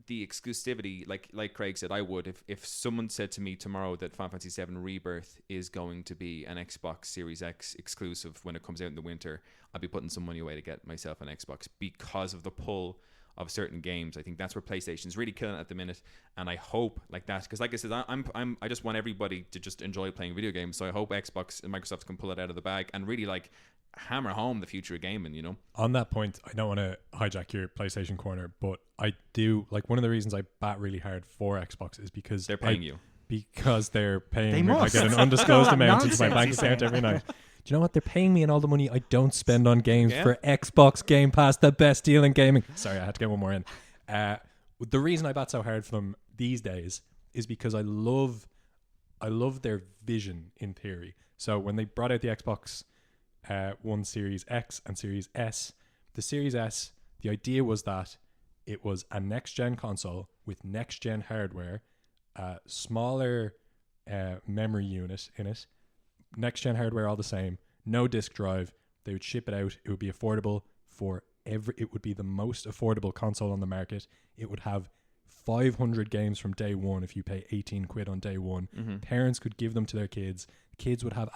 the exclusivity, like Craig said, I would if someone said to me tomorrow that Final Fantasy VII Rebirth is going to be an Xbox Series X exclusive when it comes out in the winter, I'd be putting some money away to get myself an Xbox because of the pull of certain games. I think that's where PlayStation's really killing it at the minute, and I hope like that, because like I said, I just want everybody to just enjoy playing video games. So I hope Xbox and Microsoft can pull it out of the bag and really like hammer home the future of gaming, you know. On that point, I don't want to hijack your PlayStation corner, but I do like, one of the reasons I bat really hard for Xbox is because they're paying you. Because they're paying They me. I must. get an undisclosed amount into my Nonsense, bank he's account saying. every night. Do you know what? They're paying me and all the money I don't spend on games for Xbox Game Pass, the best deal in gaming. Sorry, I had to get one more in. The reason I bat so hard for them these days is because I love their vision in theory. So when they brought out the Xbox One Series X and Series S, the Series S, the idea was that it was a next-gen console with next-gen hardware, smaller memory unit in it, next-gen hardware all the same, no disk drive. They would ship it out. It would be affordable for it would be the most affordable console on the market. It would have 500 games from day one if you pay 18 quid on day one. Parents could give them to their kids. Kids would have...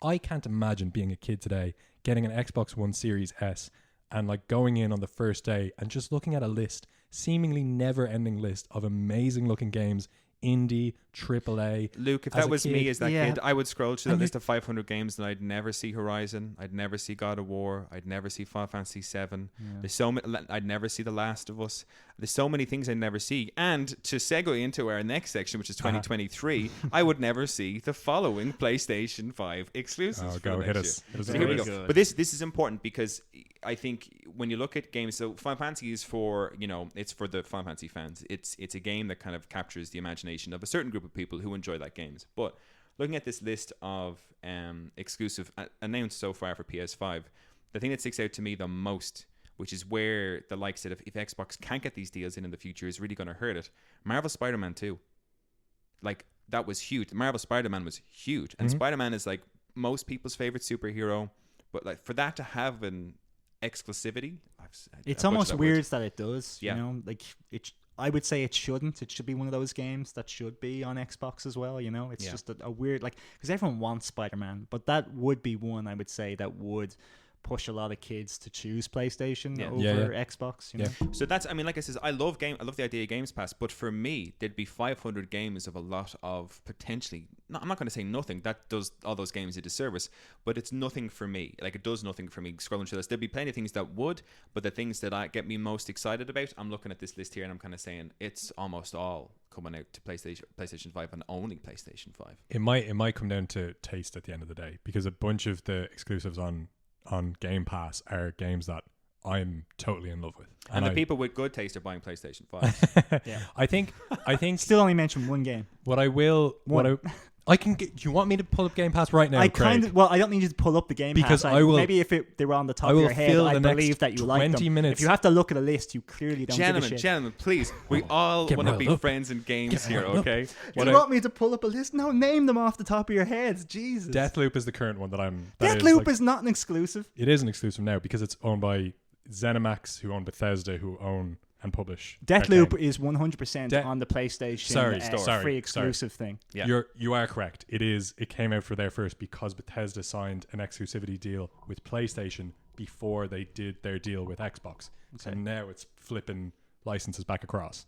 I can't imagine being a kid today, getting an Xbox One Series S and like going in on the first day and just looking at a list, seemingly never-ending list of amazing looking games, indie, AAA. Luke, if that was me as that kid, I would scroll through that list of 500 games and I'd never see Horizon, I'd never see God of War, I'd never see Final Fantasy VII. There's so many, I'd never see The Last of Us. There's so many things I'd never see. And to segue into our next section, which is 2023, I would never see the following PlayStation 5 exclusives. Oh, go hit us. So here we go. But this is important because I think when you look at games, so Final Fantasy is for, you know, it's for the Final Fantasy fans. It's a game that kind of captures the imagination of a certain group of people who enjoy that games. But looking at this list of exclusive announced so far for PS5, the thing that sticks out to me the most, which is where the likes that if Xbox can't get these deals in the future is really going to hurt it, Marvel Spider-Man 2. Like, that was huge. Marvel Spider-Man was huge. And Spider-Man is like most people's favorite superhero. But like, for that to have an exclusivity, it's almost weird that it does. You know, like I would say it shouldn't. It should be one of those games that should be on Xbox as well. You know, it's just a weird, like, because everyone wants Spider-Man, but that would be one I would say that would push a lot of kids to choose PlayStation over Xbox. You know? So that's, I mean, like I said, I love the idea of Games Pass, but for me, there'd be 500 games of a lot of potentially. I'm not going to say nothing. That does all those games a disservice, but it's nothing for me. Like, it does nothing for me scrolling through this. There'd be plenty of things that would, but the things that get me most excited about, I'm looking at this list here and I'm kind of saying it's almost all coming out to PlayStation 5 and only PlayStation 5. It might come down to taste at the end of the day, because a bunch of the exclusives on Game Pass are games that I'm totally in love with. And the people with good taste are buying PlayStation 5. I think still only mentioned one game. I can get. Do you want me to pull up Game Pass right now? I don't need you to pull up the Game because Pass. I will. Maybe if they were on the top of your head, I believe that you like them. 20 minutes. If you have to look at a list, you clearly don't give a shit. Gentlemen, please. We all want to be friends in games here, okay? Do you want me to pull up a list? No, name them off the top of your heads. Jesus. Deathloop is the current one that I'm. Deathloop is not an exclusive. It is an exclusive now because it's owned by ZeniMax, who own Bethesda, who own and publish. Deathloop is 100% on the PlayStation free exclusive thing. Yeah. You are correct. It came out for there first because Bethesda signed an exclusivity deal with PlayStation before they did their deal with Xbox. Okay. So now it's flipping licenses back across.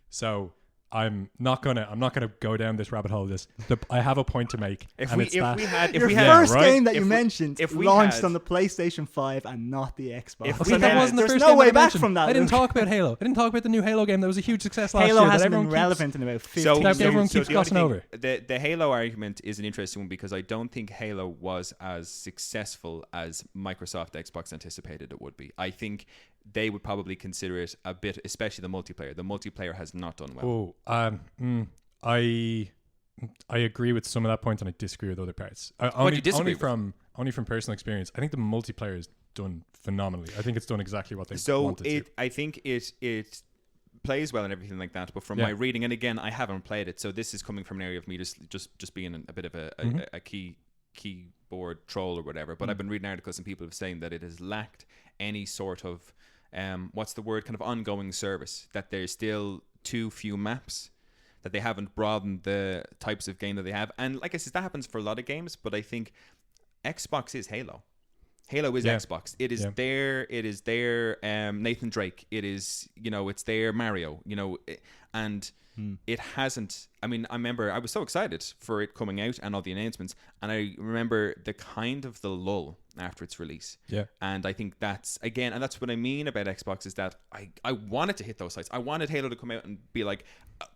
So I'm not gonna go down this rabbit hole. I have a point to make. If Your we first right? game that you If we- mentioned if we launched had- on the PlayStation 5 and not the Xbox. If Okay, we that had- wasn't the There's first no game way that I back mentioned. from that. I didn't Luke. talk about Halo. I didn't talk about the new Halo game that was a huge success last Halo year. hasn't that been everyone keeps- relevant in about 15 That years. everyone keeps the only glossing thing- over. The Halo argument is an interesting one because I don't think Halo was as successful as Microsoft Xbox anticipated it would be. I think they would probably consider it a bit, especially the multiplayer. The multiplayer has not done well. I agree with some of that point, and I disagree with other parts. What do you disagree with? Only from personal experience. I think the multiplayer is done phenomenally. I think it's done exactly what they wanted to. I think it plays well and everything like that. But from my reading, and again, I haven't played it, so this is coming from an area of me just being a bit of a keyboard troll or whatever. But I've been reading articles and people have saying that it has lacked any sort of what's the word, kind of ongoing service. That there's still too few maps. That they haven't broadened the types of game that they have. And like I said, that happens for a lot of games, but I think Xbox is Halo. Halo is Xbox. It is their Nathan Drake. It is, it's their Mario, and it hasn't. I mean, I remember I was so excited for it coming out and all the announcements, and I remember the lull after its release. Yeah. And I think that's what I mean about Xbox is that I wanted to hit those sites. I wanted Halo to come out and be like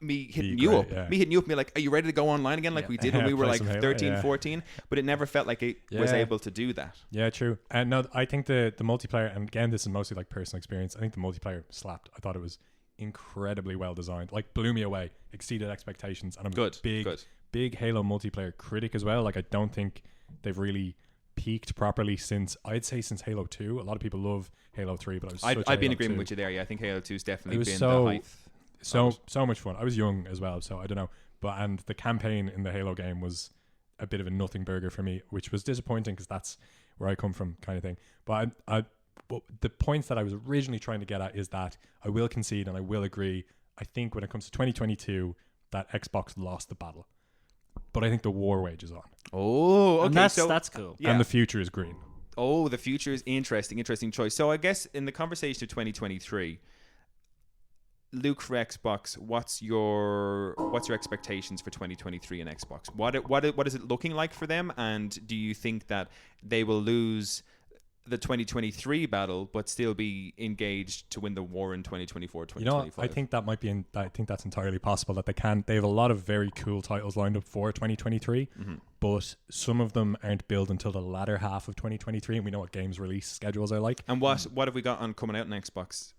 me hitting you up and be like, are you ready to go online again like we did when we were like 13, 14? But it never felt like it was able to do that. Yeah, true. And no, I think the multiplayer, and again, this is mostly like personal experience. I think the multiplayer slapped. I thought it was incredibly well designed, like blew me away, exceeded expectations, and I'm a big Halo multiplayer critic as well. Like I don't think they've really peaked properly since Halo 2. A lot of people love Halo 3, but I'd be in agreement with you there. Yeah, I think Halo 2's definitely been so the height. So much fun. I was young as well, so I don't know. And the campaign in the Halo game was a bit of a nothing burger for me, which was disappointing because that's where I come from, kind of thing. But but the points that I was originally trying to get at is that I will concede and I will agree. I think when it comes to 2022, that Xbox lost the battle. But I think the war wages on. Oh, okay. And that's cool. Yeah. And the future is green. Oh, the future is interesting choice. So I guess in the conversation of 2023, Luke, for Xbox, what's your expectations for 2023 in Xbox? What is it looking like for them? And do you think that they will lose the 2023 battle but still be engaged to win the war in 2024, 2025? I think that might be I think that's entirely possible that they have a lot of very cool titles lined up for 2023, but some of them aren't billed until the latter half of 2023, and we know what games release schedules are like. And what have we got on coming out in Xbox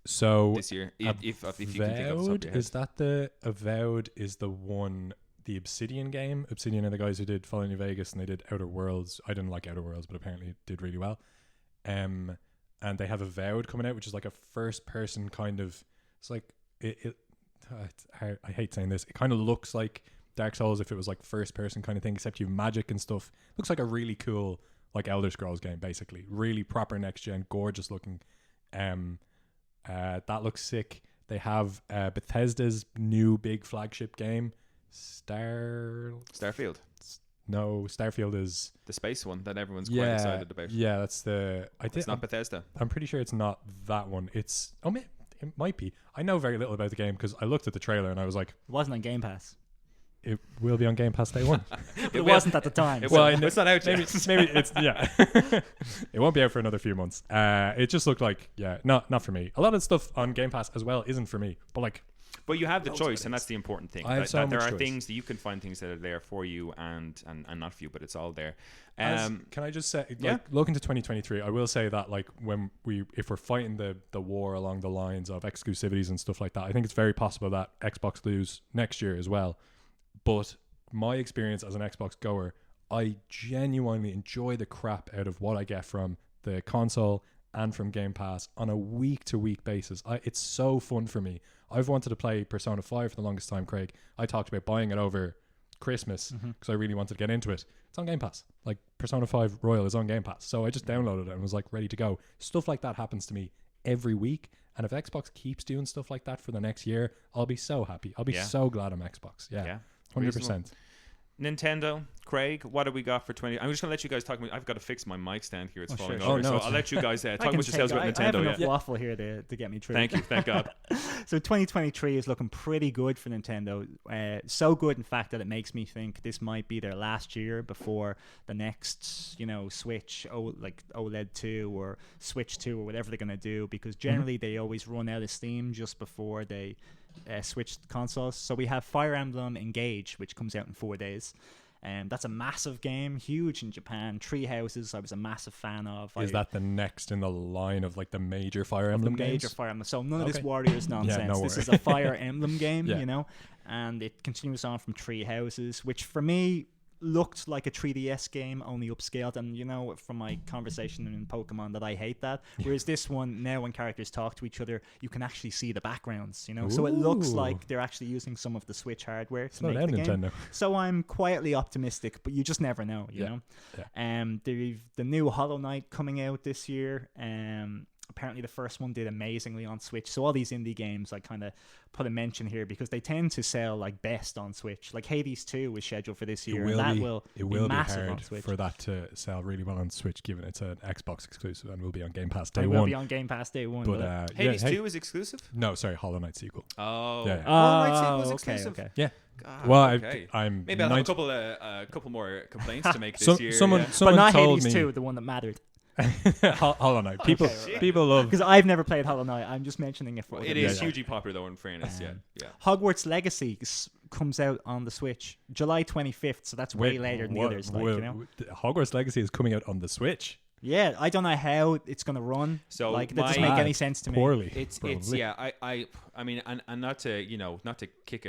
this year? If you can think of the top is that the Avowed is the one, the Obsidian game? Obsidian are the guys who did Fallout New Vegas and they did Outer Worlds. I didn't like Outer Worlds, but apparently it did really well. And they have Avowed coming out, which is like a first-person kind of. It's like I hate saying this. It kind of looks like Dark Souls if it was like first-person kind of thing, except you have magic and stuff. Looks like a really cool like Elder Scrolls game, basically. Really proper next-gen, gorgeous looking. That looks sick. They have Bethesda's new big flagship game, Starfield. No, Starfield is the space one that everyone's quite excited about. Yeah, that's it's not Bethesda. I'm pretty sure it's not that one. It might be. I know very little about the game because I looked at the trailer and I was like, It wasn't on Game Pass. it will be on Game Pass day one. It wasn't at the time. It's not out yet. Maybe it's it won't be out for another few months. It just looked like not for me. A lot of stuff on Game Pass as well isn't for me. But you have the choice, and that's the important thing. There are things that you can find things that are there for you and not for you, but it's all there. Can I just say, looking to 2023, I will say that if we're fighting the war along the lines of exclusivities and stuff like that, I think it's very possible that Xbox lose next year as well. But my experience as an Xbox goer, I genuinely enjoy the crap out of what I get from the console and from Game Pass on a week-to-week basis. It's so fun for me. I've wanted to play Persona 5 for the longest time, Craig. I talked about buying it over Christmas because I really wanted to get into it. It's on Game Pass. Like, Persona 5 Royal is on Game Pass. So I just downloaded it and was like ready to go. Stuff like that happens to me every week. And if Xbox keeps doing stuff like that for the next year, I'll be so happy. I'll be so glad I'm Xbox. Yeah. 100%. Nintendo, Craig, what do we got for 20? I'm just going to let you guys talk. I've got to fix my mic stand here. It's falling sure. over. Oh, no, so it's I'll let you guys talk I about yourselves about I have Nintendo. enough Yeah. waffle here to get me through. Thank you. Thank God. So 2023 is looking pretty good for Nintendo. So good, in fact, that it makes me think this might be their last year before the next, Switch, like OLED 2 or Switch 2 or whatever they're going to do, because generally they always run out of steam just before they switch consoles. So we have Fire Emblem Engage, which comes out in 4 days. That's a massive game, huge in Japan. Tree Houses, I was a massive fan of. Is that the next in the line of like the major Fire Emblem games? Major Fire Emblem. So none of this Warriors nonsense. Yeah, no this worry. is a Fire Emblem game, Yeah. And it continues on from Tree Houses, which for me looked like a 3DS game, only upscaled. And from my conversation in Pokemon that I hate that. Whereas this one, now when characters talk to each other, you can actually see the backgrounds, So it looks like they're actually using some of the Switch hardware to Slow make down, the game. Nintendo. So I'm quietly optimistic, but you just never know, you know. Yeah. The new Hollow Knight coming out this year. Apparently the first one did amazingly on Switch. So all these indie games, I kind of put a mention here because they tend to sell like best on Switch. Like Hades 2 is scheduled for this year, and that will be massive on hard Switch. for that to sell really well on Switch, given it's an Xbox exclusive and will be on Game Pass It day will one. be on Game Pass day one. But Hades 2 is exclusive? No, sorry, Hollow Knight sequel. Oh. Yeah. Hollow Knight 2 was exclusive? Okay. Yeah. God, Well, okay. I'm Maybe I'll have a couple more complaints to make this year. Someone But not told Hades me 2, the one that mattered. Hollow Knight. People love. Because I've never played Hollow Knight. I'm just mentioning it for It is hugely popular though, in fairness. Yeah. Hogwarts Legacy comes out on the Switch July 25th, so that's way later than the others. Hogwarts Legacy is coming out on the Switch. Yeah, I don't know how it's going to run. So that doesn't make any sense to me. Poorly. It's I mean, and not to kick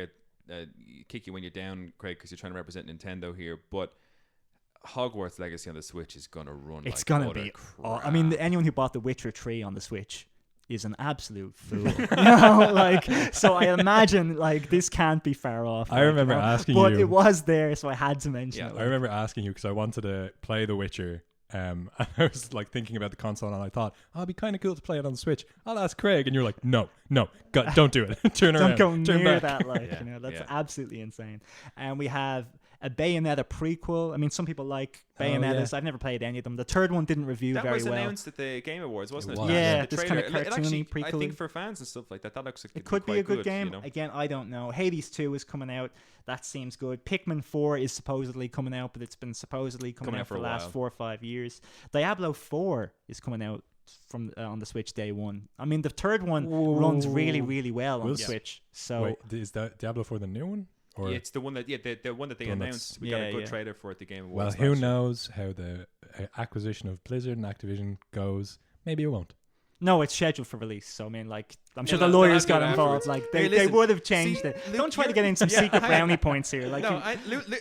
you when you're down, Craig, because you're trying to represent Nintendo here, but Hogwarts Legacy on the Switch is gonna run. It's like gonna utter be. crap. I mean, anyone who bought The Witcher 3 on the Switch is an absolute fool. So I imagine this can't be far off. I remember asking but you, it was there, so I had to mention it. I remember asking you because I wanted to play The Witcher. And I was thinking about the console, and I thought, it'd be kind of cool to play it on the Switch. I'll ask Craig, and you're like, no, God, don't do it. Turn around. Don't go Turn near back. that. That's absolutely insane. And we have a Bayonetta prequel. I mean, some people like Bayonettas. I've never played any of them. The third one didn't review very well. That was announced at the Game Awards, wasn't it? It was. Yeah, the this kind of trailer. cartoony prequel. I think for fans and stuff like that looks like it could be a good game. You know? Again, I don't know. Hades 2 is coming out. That seems good. Pikmin 4 is supposedly coming out, but it's been supposedly coming out for the last 4 or 5 years. Diablo 4 is coming out from on the Switch day one. I mean, the third one runs really, really well on the Switch. So wait, is that Diablo 4 the new one? Or it's the one that the one that they announced. We got a good trailer for at the Game Well, Awards. who knows how the acquisition of Blizzard and Activision goes? Maybe it won't. No, it's scheduled for release. So I mean, I'm sure the lawyers got involved. They would have changed it. Luke, don't try to get in some secret brownie points here.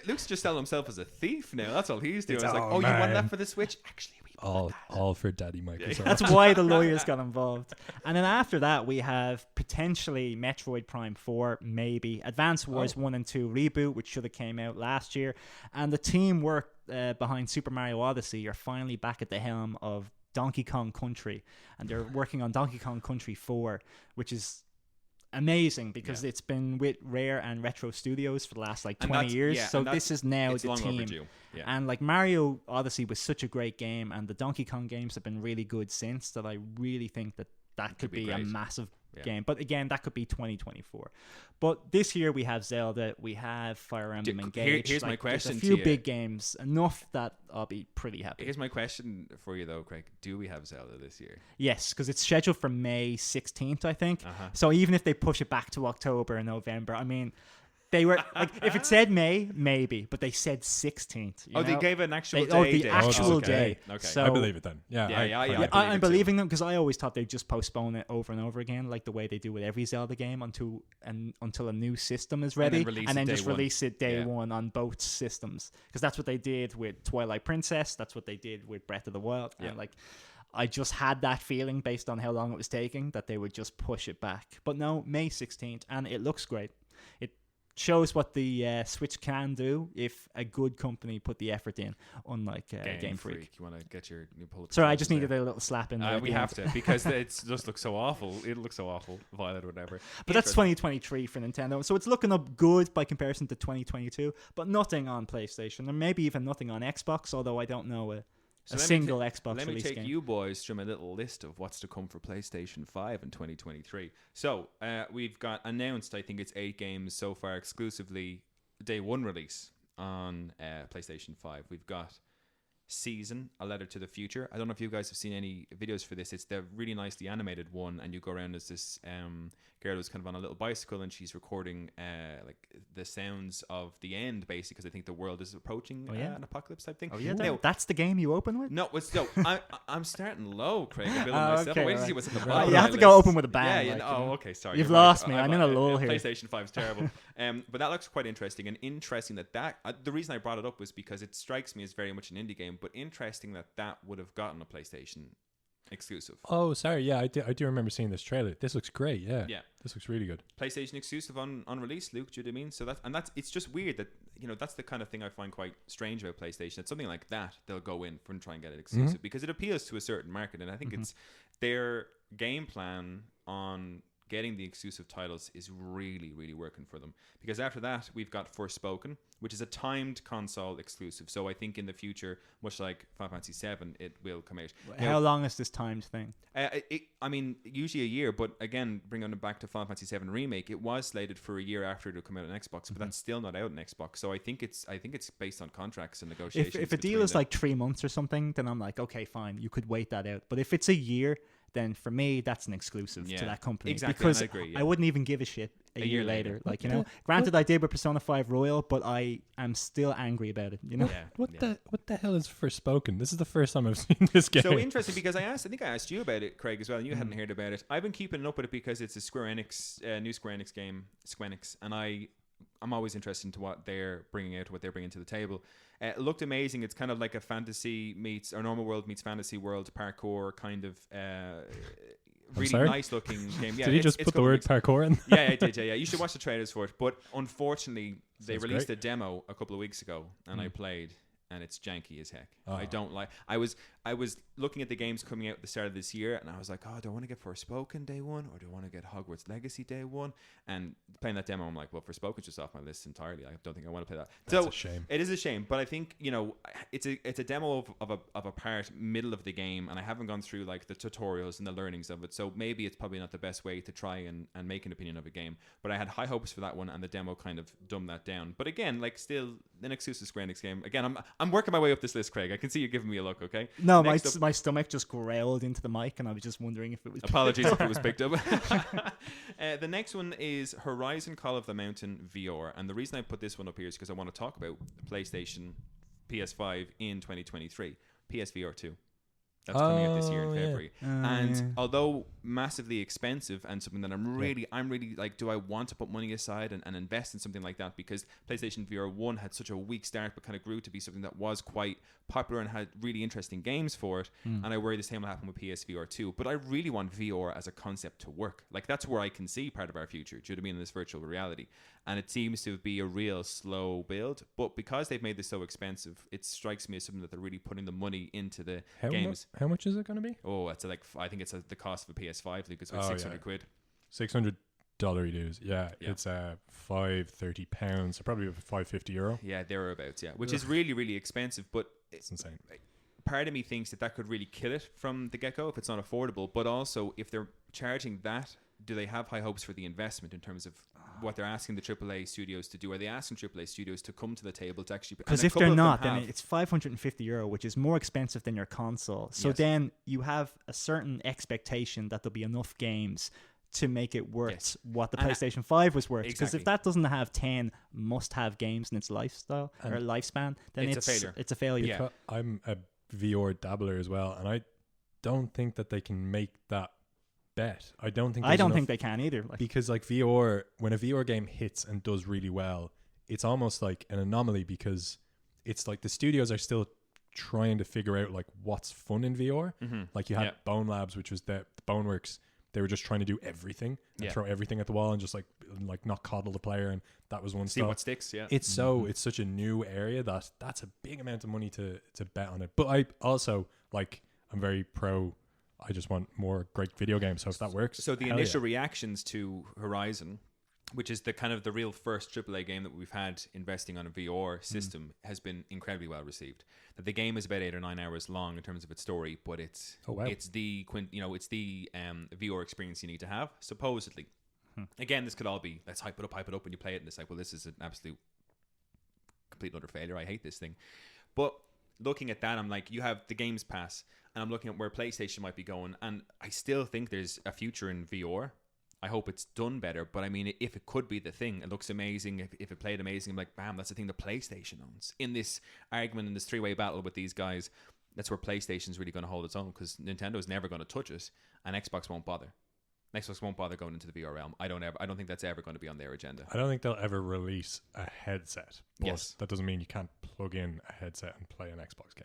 Luke's just selling himself as a thief now. That's all he's doing. It's like, oh, you want man. that for the Switch? Actually, we bought that. All for Daddy Microsoft. That's why the lawyers got involved. And then after that, we have potentially Metroid Prime 4, maybe Advance Wars 1 and 2 reboot, which should have came out last year. And the team work behind Super Mario Odyssey are finally back at the helm of Donkey Kong Country, and they're working on Donkey Kong Country 4, which is amazing because it's been with Rare and Retro Studios for the last 20 years. So this is now the team. And Mario Odyssey was such a great game, and the Donkey Kong games have been really good since, that I really think that could be a massive game. But again, that could be 2024. But this year we have Zelda, we have Fire Emblem Engage. Here's my question there's a few to you. big games, enough that I'll be pretty happy. Here's my question for you though, Craig. Do we have Zelda this year? Yes, because it's scheduled for May 16th, I think. So even if they push it back to October or November, I mean, they were if it said May, maybe, but they said 16th. They gave an actual day. The actual day. Okay. So I believe it then. Yeah, I'm believing them because I always thought they'd just postpone it over and over again, like the way they do with every Zelda game until a new system is ready, and then just release it day one on both systems. Because that's what they did with Twilight Princess. That's what they did with Breath of the Wild. And I just had that feeling based on how long it was taking that they would just push it back. But no, May 16th, and it looks great. shows what the Switch can do if a good company put the effort in, unlike Game Freak. You want to get your new pull. Sorry, I just needed a little slap in there. We have to, because it just looks so awful. It looks so awful, Violet or whatever. But that's 2023 for Nintendo, so it's looking up good by comparison to 2022. But nothing on PlayStation, or maybe even nothing on Xbox. Although I don't know a single Xbox Let me release take game. you boys through my little list of what's to come for PlayStation 5 in 2023. So we've got announced, I think it's 8 games so far, exclusively day one release on PlayStation 5. We've got Season, A Letter to the Future. I don't know if you guys have seen any videos for this. It's the really nicely animated one, and you go around as this girl who's kind of on a little bicycle, and she's recording like the sounds of the end, basically, because I think the world is approaching an apocalypse type thing. Oh yeah, that's the game you open with? No, so I'm starting low, Craig. I'm building myself. Okay, Wait to see what's at the bottom. You have to go open with a bang. Yeah, okay, sorry. You've You're right. lost me. I'm in a lull here. PlayStation 5 is terrible. But that looks quite interesting, and interesting that the reason I brought it up was because it strikes me as very much an indie game, but interesting that would have gotten a PlayStation exclusive. Oh, sorry. Yeah, I do remember seeing this trailer. This looks great. Yeah. This looks really good. PlayStation exclusive on release, Luke. Do you know what I mean? So that's it's just weird that that's the kind of thing I find quite strange about PlayStation. It's something like that they'll go in for and try and get it exclusive because it appeals to a certain market, and I think it's their game plan on getting the exclusive titles is really, really working for them. Because after that, we've got Forspoken, which is a timed console exclusive. So I think in the future, much like Final Fantasy VII, it will come out. How long is this timed thing? I mean, usually a year, but again, bringing it back to Final Fantasy VII Remake, it was slated for a year after it would come out on Xbox, but that's still not out on Xbox. So I think it's based on contracts and negotiations. If a deal is like 3 months or something, then I'm like, okay, fine, you could wait that out. But if it's a year, then for me, that's an exclusive to that company. Exactly, because I agree, I wouldn't even give a shit a year later. Like, granted, I did with Persona 5 Royal, but I am still angry about it, What the hell is Forspoken? This is the first time I've seen this game. So interesting, because I think I asked you about it, Craig, as well, and you hadn't heard about it. I've been keeping up with it because it's a Square Enix, new Square Enix game, Square Enix, and I'm always interested into what they're bringing out, what they're bringing to the table. It looked amazing. It's kind of like a fantasy meets, or normal world meets fantasy world parkour kind of really nice looking game. Yeah, did you just put the word parkour in? Yeah, I did. Yeah. You should watch the trailers for it. But unfortunately, they released a demo a couple of weeks ago, and I played, and it's janky as heck. I don't like. I was looking at the games coming out at the start of this year, and I was like, oh, do I want to get Forspoken day one, or do I want to get Hogwarts Legacy day one? And playing that demo, I'm like, well, Forspoken's just off my list entirely. I don't think I want to play that. That's a shame. It is a shame, but I think it's a demo of a part middle of the game, and I haven't gone through like the tutorials and the learnings of it. So maybe it's probably not the best way to try and make an opinion of a game. But I had high hopes for that one, and the demo kind of dumbed that down. But again, like still an exclusive Square Enix game. Again, I'm working my way up this list, Craig. I can see you giving me a look. Okay. No, my stomach just growled into the mic, and I was just wondering if it was. Apologies if it was picked up. The next one is Horizon Call of the Mountain VR, and the reason I put this one up here is because I want to talk about PlayStation PS5 in 2023, PSVR 2. That's coming out this year in February. And although massively expensive and something that I'm really like, do I want to put money aside and invest in something like that? Because PlayStation VR 1 had such a weak start, but kind of grew to be something that was quite popular and had really interesting games for it. And I worry the same will happen with PSVR 2. But I really want VR as a concept to work. Like, that's where I can see part of our future. Do you know what I mean? In this virtual reality. And it seems to be a real slow build. But because they've made this so expensive, it strikes me as something that they're really putting the money into the games. How much is it going to be? Oh, it's like, I think it's the cost of a PS5. Luke, it's like 600 quid. $600 dues. Yeah. It's £530, so probably €550. Yeah, thereabouts. Yeah, which is really, really expensive. But it's insane. Part of me thinks that could really kill it from the get-go if it's not affordable. But also, if they're charging that, do they have high hopes for the investment in terms of what they're asking the AAA studios to do? Are they asking AAA studios to come to the table to actually? Because if they're not, then it's €550, which is more expensive than your console. So then you have a certain expectation that there'll be enough games to make it worth what the PlayStation 5 was worth. Because if that doesn't have 10 must-have games in its lifestyle or lifespan, then it's a failure. It's a failure. Yeah. I'm a VR dabbler as well, and I don't think that they can make that bet. I don't think they can either. Because like VR, when a VR game hits and does really well, it's almost like an anomaly, because it's like the studios are still trying to figure out like what's fun in VR. Like you had Bone Labs, which was the Boneworks. they were just trying to do everything and throw everything at the wall and just like not coddle the player, and that was one See stop. what sticks. Yeah, It's such a new area that's a big amount of money to bet on it. But I also I'm very pro. I just want more great video games. So if that works, so the initial reactions to Horizon, which is the kind of the real first AAA game that we've had investing on a VR system, has been incredibly well received. That the game is about 8 or 9 hours long in terms of its story, but it's the VR experience you need to have, supposedly. Again, this could all be, let's hype it up when you play it, and it's like, well, this is an absolute complete and utter failure. I hate this thing. But looking at that, I'm like, you have the Games Pass, and I'm looking at where PlayStation might be going, and I still think there's a future in VR. I hope it's done better, but I mean, if it could be the thing, it looks amazing. If it played amazing, I'm like, bam, that's the thing that PlayStation owns. In this argument, in this three-way battle with these guys, that's where PlayStation's really going to hold its own, because Nintendo's never going to touch it, and Xbox won't bother. Xbox won't bother going into the VR realm. I don't think that's ever going to be on their agenda. I don't think they'll ever release a headset. But yes, that doesn't mean you can't plug in a headset and play an Xbox game.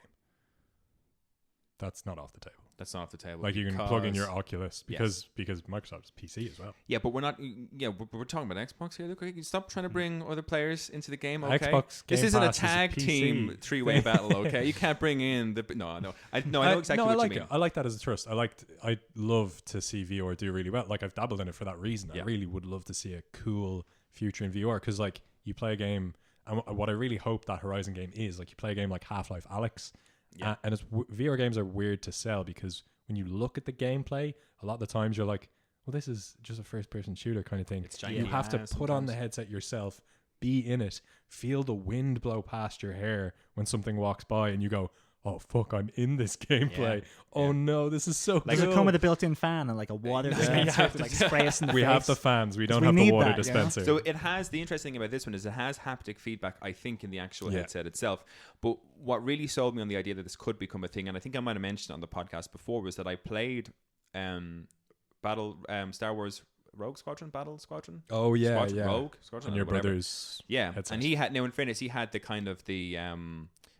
That's not off the table. That's not off the table. Like you can plug in your Oculus because Microsoft's PC as well. Yeah, but we're not. Yeah, we're talking about Xbox here. Look, stop trying to bring other players into the game. Okay, Xbox this Game isn't Pass a tag team three-way battle. Okay, you can't bring in the. No, I know exactly what you mean. I like that as a trust. I'd love to see VR do really well. Like I've dabbled in it for that reason. Yeah. I really would love to see a cool future in VR, because like you play a game, and what I really hope that Horizon game is, like you play a game like Half-Life Alyx. Yeah. And VR games are weird to sell, because when you look at the gameplay, a lot of the times you're like, well, this is just a first-person shooter kind of thing. You have to put on the headset yourself, be in it, feel the wind blow past your hair when something walks by, and you go, oh fuck, I'm in this gameplay. Yeah. Oh no, this is so like cool. it come with a built-in fan and like a water dispenser to like spray us in the face. We have the fans, we don't we have the need water that, dispenser. So it has, the interesting thing about this one is it has haptic feedback, I think, in the actual headset itself. But what really sold me on the idea that this could become a thing, and I think I might have mentioned it on the podcast before, was that I played Star Wars Rogue Squadron, Battle Squadron. Oh yeah, Squadron, yeah. Rogue Squadron, And your whatever. brother's headset. And he had, now in fairness, he had the kind of the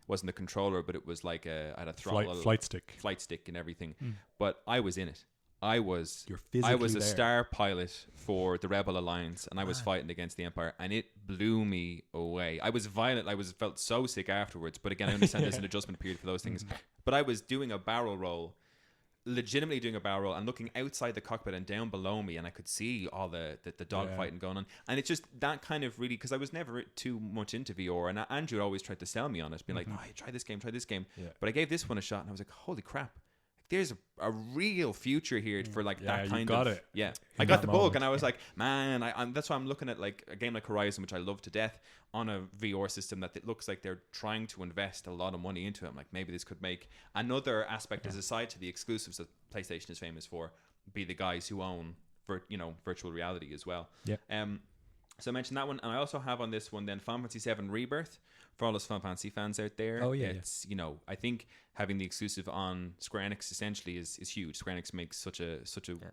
wasn't the controller, but it was like a throttle, flight stick and everything. But I was in it. I was a there. Star pilot for the Rebel Alliance, and I was fighting against the Empire, and it blew me away. I was violent. Felt so sick afterwards. But again, I understand there's an adjustment period for those things. But I was doing a barrel roll, legitimately doing a barrel roll, and looking outside the cockpit and down below me, and I could see all the dogfighting going on. And it's just that kind of really, because I was never too much into VR, and Andrew always tried to sell me on it, being like, "Oh, try this game." Yeah. But I gave this one a shot, and I was like, "Holy crap! There's a real future here for like that kind got of." it. Yeah, In I got that the moment, bug, and I was like, "Man, that's why I'm looking at like a game like Horizon, which I love to death, on a VR system that it looks like they're trying to invest a lot of money into." I'm like, maybe this could make another aspect, as aside to the exclusives that PlayStation is famous for, be the guys who own virtual reality as well. Yeah. So I mentioned that one, and I also have on this one then Final Fantasy VII Rebirth. For all those Final Fantasy fans out there, it's I think having the exclusive on Square Enix essentially is huge. Square Enix makes such a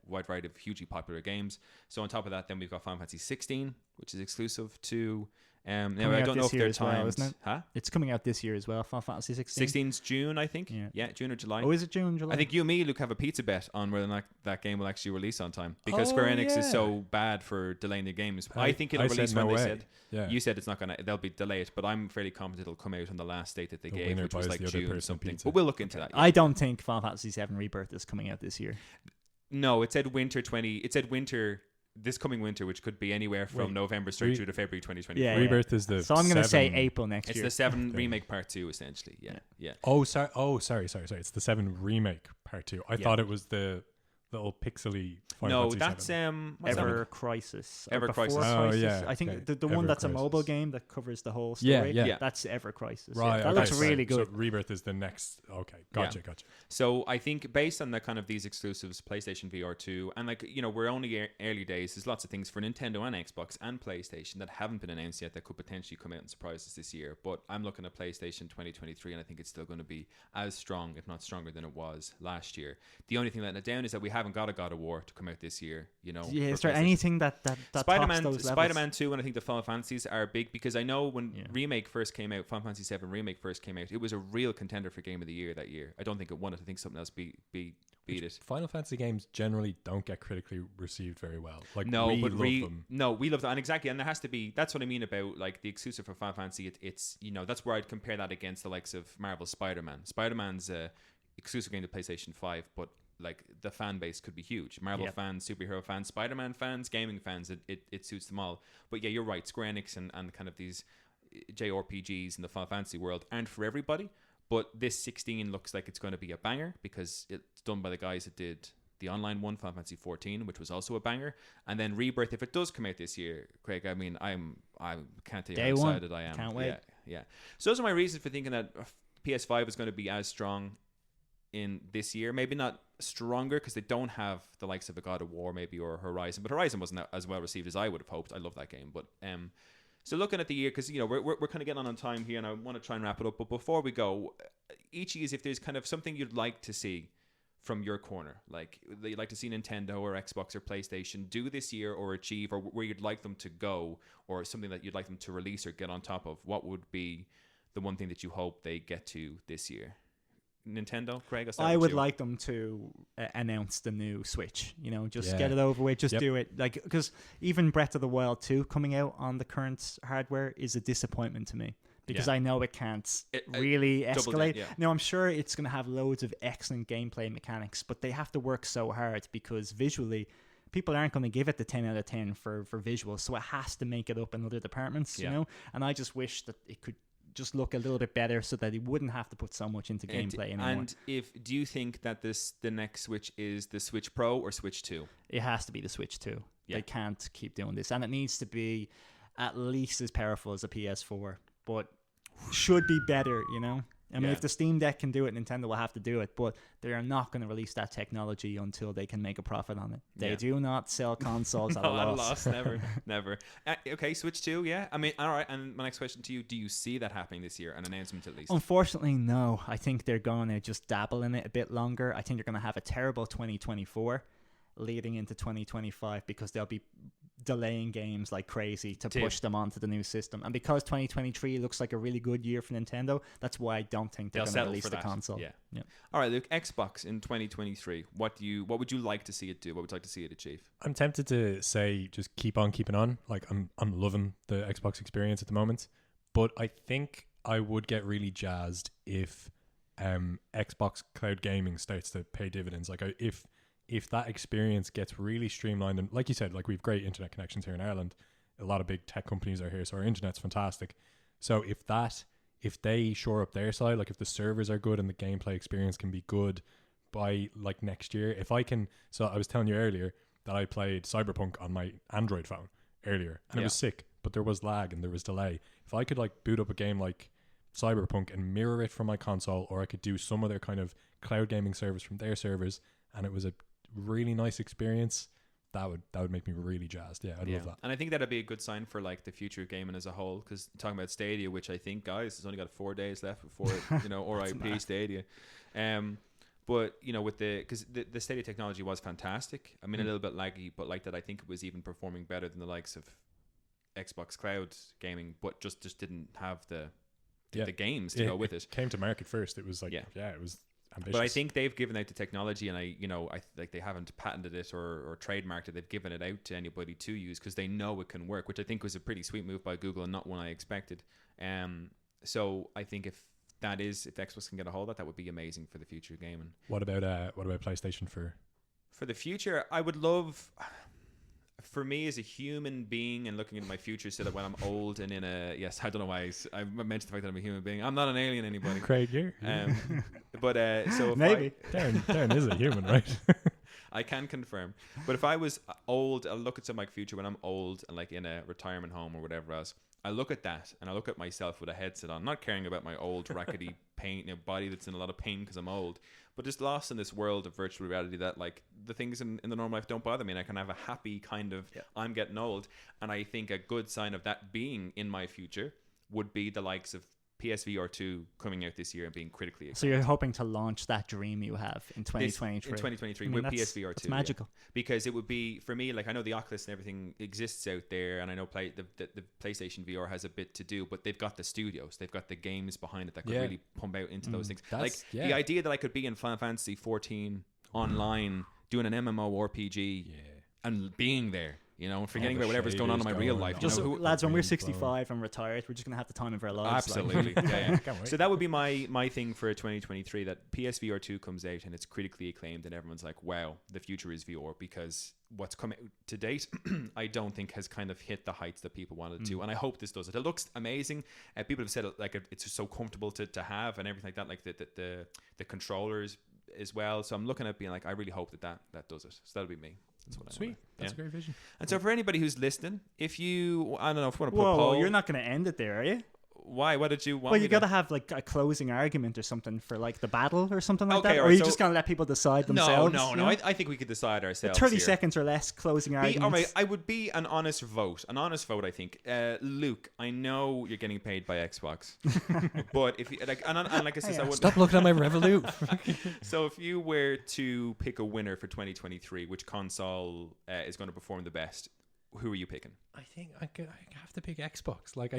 wide variety of hugely popular games. So on top of that, then we've got Final Fantasy 16, which is exclusive to. Now I don't know if they're timed. Isn't it? Huh? It's coming out this year as well. Final Fantasy 16. 16's June, I think. Yeah, June or July. Oh, is it June, July? I think you and me, Luke, have a pizza bet on whether or not that game will actually release on time, because Square Enix is so bad for delaying the games. I think it'll release when they said. Yeah. You said it's not gonna. They'll be delayed, but I'm fairly confident it'll come out on the last date that they gave, which was like June or something. But we'll look into that. I don't think Final Fantasy VII Rebirth is coming out this year. No, it said winter 20. It said winter. This coming winter, which could be anywhere from November straight through to February 2024. Yeah, Rebirth is the. So I'm going to say April next year. It's the 7 remake part 2, essentially. Yeah. Oh, sorry. It's the 7 remake part 2. I thought it was the little pixely. No, that's Ever Crisis. Ever Crisis. Oh yeah. I think the one that's a mobile game that covers the whole story. Yeah. That's Ever Crisis. Right. That looks really good. So Rebirth is the next. Okay, gotcha. So I think based on the kind of these exclusives, PlayStation VR 2, and we're only early days. There's lots of things for Nintendo and Xbox and PlayStation that haven't been announced yet that could potentially come out and surprise us this year. But I'm looking at PlayStation 2023, and I think it's still going to be as strong, if not stronger, than it was last year. The only thing letting it down is that we haven't got a God of War to come out this year, you know. Yeah, is there anything that Spider-Man, tops those levels? Spider-Man 2 and I think the Final Fantasies are big, because I know when Remake first came out, Final Fantasy 7 Remake first came out, it was a real contender for Game of the Year that year. I don't think it won it. I think something else beat it. Final Fantasy games generally don't get critically received very well. Like, no, we but love them. No, we love them, and exactly, and there has to be. That's what I mean about like the exclusive for Final Fantasy. It's you know, that's where I'd compare that against the likes of Marvel's Spider-Man. Spider-Man's exclusive game to PlayStation 5, but like the fan base could be huge. Marvel fans, superhero fans, Spider-Man fans, gaming fans. It suits them all. But yeah, you're right. Square Enix and kind of these JRPGs in the Final Fantasy world aren't for everybody. But this 16 looks like it's going to be a banger, because it's done by the guys that did the online one, Final Fantasy 14, which was also a banger. And then Rebirth, if it does come out this year, Craig, I mean, I can't tell you how excited I am. Can't wait. Yeah. So those are my reasons for thinking that PS5 is going to be as strong in this year. Maybe not stronger, because they don't have the likes of a God of War maybe, or Horizon. But Horizon wasn't as well received as I would have hoped. I love that game. But so looking at the year, because, you know, we're kind of getting on time here, and I want to try and wrap it up. But before we go, each of you, if there's kind of something you'd like to see from your corner, like that you'd like to see Nintendo or Xbox or PlayStation do this year or achieve, or where you'd like them to go, or something that you'd like them to release or get on top of, what would be the one thing that you hope they get to this year? Nintendo, Craig? I would like them to announce the new Switch. You know, just get it over with. Just do it. Like, because even Breath of the Wild 2 coming out on the current hardware is a disappointment to me, because I know it can't really escalate. Now, I'm sure it's going to have loads of excellent gameplay mechanics, but they have to work so hard, because visually, people aren't going to give it the 10 out of 10 for visuals, so it has to make it up in other departments, you know? And I just wish that it could just look a little bit better, so that he wouldn't have to put so much into gameplay anymore. And do you think that the next Switch is the Switch Pro or Switch 2? It has to be the Switch 2. They can't keep doing this, and it needs to be at least as powerful as a PS4, but should be better, you know? I mean, if the Steam Deck can do it, Nintendo will have to do it, but they are not going to release that technology until they can make a profit on it. They do not sell consoles at a loss. Never. Okay, Switch 2, yeah. I mean, all right, and my next question to you, do you see that happening this year, an announcement at least? Unfortunately, no. I think they're going to just dabble in it a bit longer. I think they're going to have a terrible 2024 leading into 2025, because they'll be delaying games like crazy to push them onto the new system. And because 2023 looks like a really good year for Nintendo, that's why I don't think they're going to release the console. Yeah. All right, Luke, Xbox in 2023, what would you like to see it do? What would you like to see it achieve? I'm tempted to say just keep on keeping on. Like, I'm loving the Xbox experience at the moment, but I think I would get really jazzed if Xbox cloud gaming starts to pay dividends. Like, if that experience gets really streamlined, and like you said, like, we've great internet connections here in Ireland, a lot of big tech companies are here, so our internet's fantastic. So if they shore up their side, like if the servers are good and the gameplay experience can be good by like next year, so I was telling you earlier that I played Cyberpunk on my Android phone earlier, and it was sick, but there was lag and there was delay. If I could like boot up a game like Cyberpunk and mirror it from my console, or I could do some other kind of cloud gaming service from their servers, and it was a really nice experience, that would make me really jazzed. I'd love that. And I think that'd be a good sign for like the future of gaming as a whole, because talking about Stadia, which I think, guys, has only got 4 days left before you know, RIP Stadia. But you know, because the Stadia technology was fantastic. I mean, a little bit laggy, but like that, I think it was even performing better than the likes of Xbox Cloud gaming, but just didn't have the games to go with it. Came to market first. It was like it was ambitious. But I think they've given out the technology, and I like they haven't patented it or trademarked it. They've given it out to anybody to use, because they know it can work, which I think was a pretty sweet move by Google, and not one I expected. So I think if Xbox can get a hold of that would be amazing for the future of gaming. What about PlayStation for the future? I would love, for me as a human being and looking into my future, so that when I'm old and I don't know why I mentioned the fact that I'm a human being. I'm not an alien, anybody. Craig, you're but so if maybe Darren is a human, right? I can confirm. But if I was old, I'll look at some like future when I'm old and like in a retirement home or whatever else. I look at that and I look at myself with a headset on, not caring about my old rackety pain, body that's in a lot of pain because I'm old, but just lost in this world of virtual reality that like the things in the normal life don't bother me, and I can have a happy kind of I'm getting old. And I think a good sign of that being in my future would be the likes of PSVR 2 coming out this year and being critically acclaimed. So you're hoping to launch that dream you have in 2023? In 2023 I mean, with that's- PSVR 2. It's magical. Because it would be, for me, like I know the Oculus and everything exists out there, and I know the PlayStation VR has a bit to do, but they've got the studios, they've got the games behind it that could really pump out into those things. Like the idea that I could be in Final Fantasy 14 online doing an MMORPG and being there, you know, forgetting about whatever's going on in my real life. Just you know, lads, when we're 65 and retired, we're just gonna have the time of our lives. Absolutely. Like. Yeah. So that would be my thing for 2023, that PSVR 2 comes out and it's critically acclaimed and everyone's like, wow, the future is VR, because what's come out to date I don't think has kind of hit the heights that people wanted to, and I hope this does it. It looks amazing. People have said it, like it's just so comfortable to have and everything like that, like the controllers as well. So I'm looking at being like, I really hope that does it. So that'll be me. That's what Sweet. That's a great vision. And so for anybody who's listening, if you, I don't know, if you want to put Whoa, a poll, you're not going to end it there, are you? Why? What did you want? Well, you got to have like a closing argument or something for like the battle or something like Okay, that. Or right, are you so- just going to let people decide themselves? No. you know? I think we could decide ourselves. 30 here. seconds or less closing All arguments. right, I would be an honest vote. I think. Luke, I know you're getting paid by Xbox, but if you like, and like I said, I would Stop looking at my Revolut. So if you were to pick a winner for 2023, which console is going to perform the best? Who are you picking? I think I have to pick Xbox. Like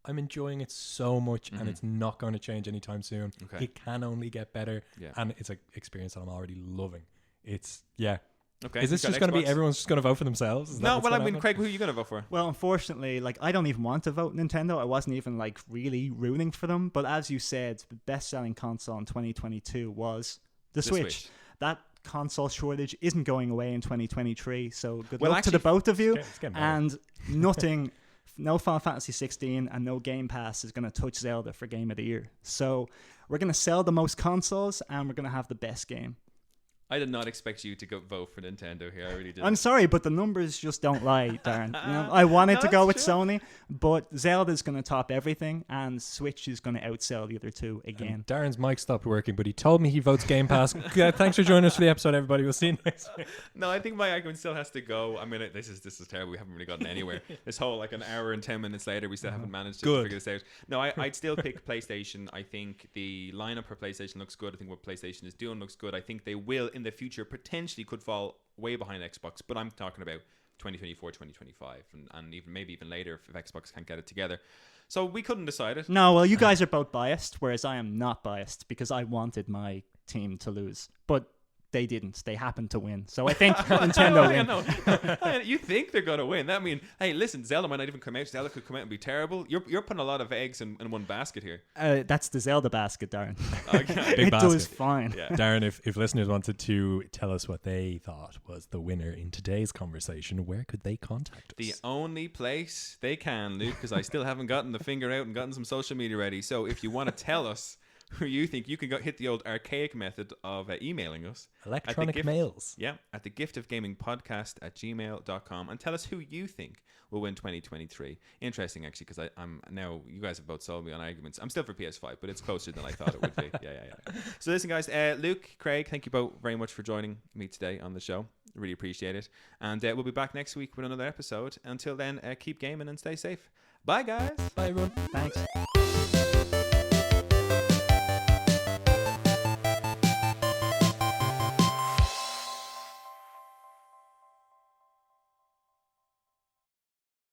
I'm enjoying it so much, and it's not going to change anytime soon. Okay. It can only get better, Yeah. and it's an experience that I'm already loving. It's Okay. Is this just going to be everyone's just going to vote for themselves? Is that No, what's well, I gonna mean, happen? Craig, who are you going to vote for? Well, unfortunately, like I don't even want to vote Nintendo. I wasn't even like really rooting for them. But as you said, the best-selling console in 2022 was the Switch. That console shortage isn't going away in 2023. So good luck to the both of you. It's getting better. And nothing, no Final Fantasy 16 and no Game Pass is going to touch Zelda for Game of the Year. So we're going to sell the most consoles and we're going to have the best game. I did not expect you to go vote for Nintendo here. I really didn't. I'm sorry, but the numbers just don't lie, Darren. You know, I wanted to go with Sony, but Zelda's going to top everything, and Switch is going to outsell the other two again. Darren's mic stopped working, but he told me he votes Game Pass. Thanks for joining us for the episode, everybody. We'll see you next week. No, I think my argument still has to go. I mean, this is terrible. We haven't really gotten anywhere. This whole like an hour and 10 minutes later, we still haven't managed to figure this out. No, I'd still pick PlayStation. I think the lineup for PlayStation looks good. I think what PlayStation is doing looks good. I think they will in the future potentially could fall way behind Xbox, but I'm talking about 2024, 2025, and even maybe even later if Xbox can't get it together. So we couldn't decide it. No, well, you guys are both biased, whereas I am not biased because I wanted my team to lose. But they didn't. They happened to win. So I think Nintendo win. You think they're going to win. That mean, hey, listen, Zelda might not even come out. Zelda could come out and be terrible. You're putting a lot of eggs in one basket here. That's the Zelda basket, Darren. Okay. Big It does basket. fine. Yeah. Darren, if listeners wanted to tell us what they thought was the winner in today's conversation, where could they contact us? The only place they can, Luke, because I still haven't gotten the finger out and gotten some social media ready. So if you want to tell us who you think, you can go hit the old archaic method of emailing us. Electronic mails. Yeah, at thegiftofgamingpodcast@gmail.com, and tell us who you think will win 2023. Interesting, actually, because I'm now, you guys have both sold me on arguments. I'm still for PS5, but it's closer than I thought it would be. Yeah. So listen, guys, Luke, Craig, thank you both very much for joining me today on the show. Really appreciate it. And we'll be back next week with another episode. Until then, keep gaming and stay safe. Bye, guys. Bye, everyone. Thanks.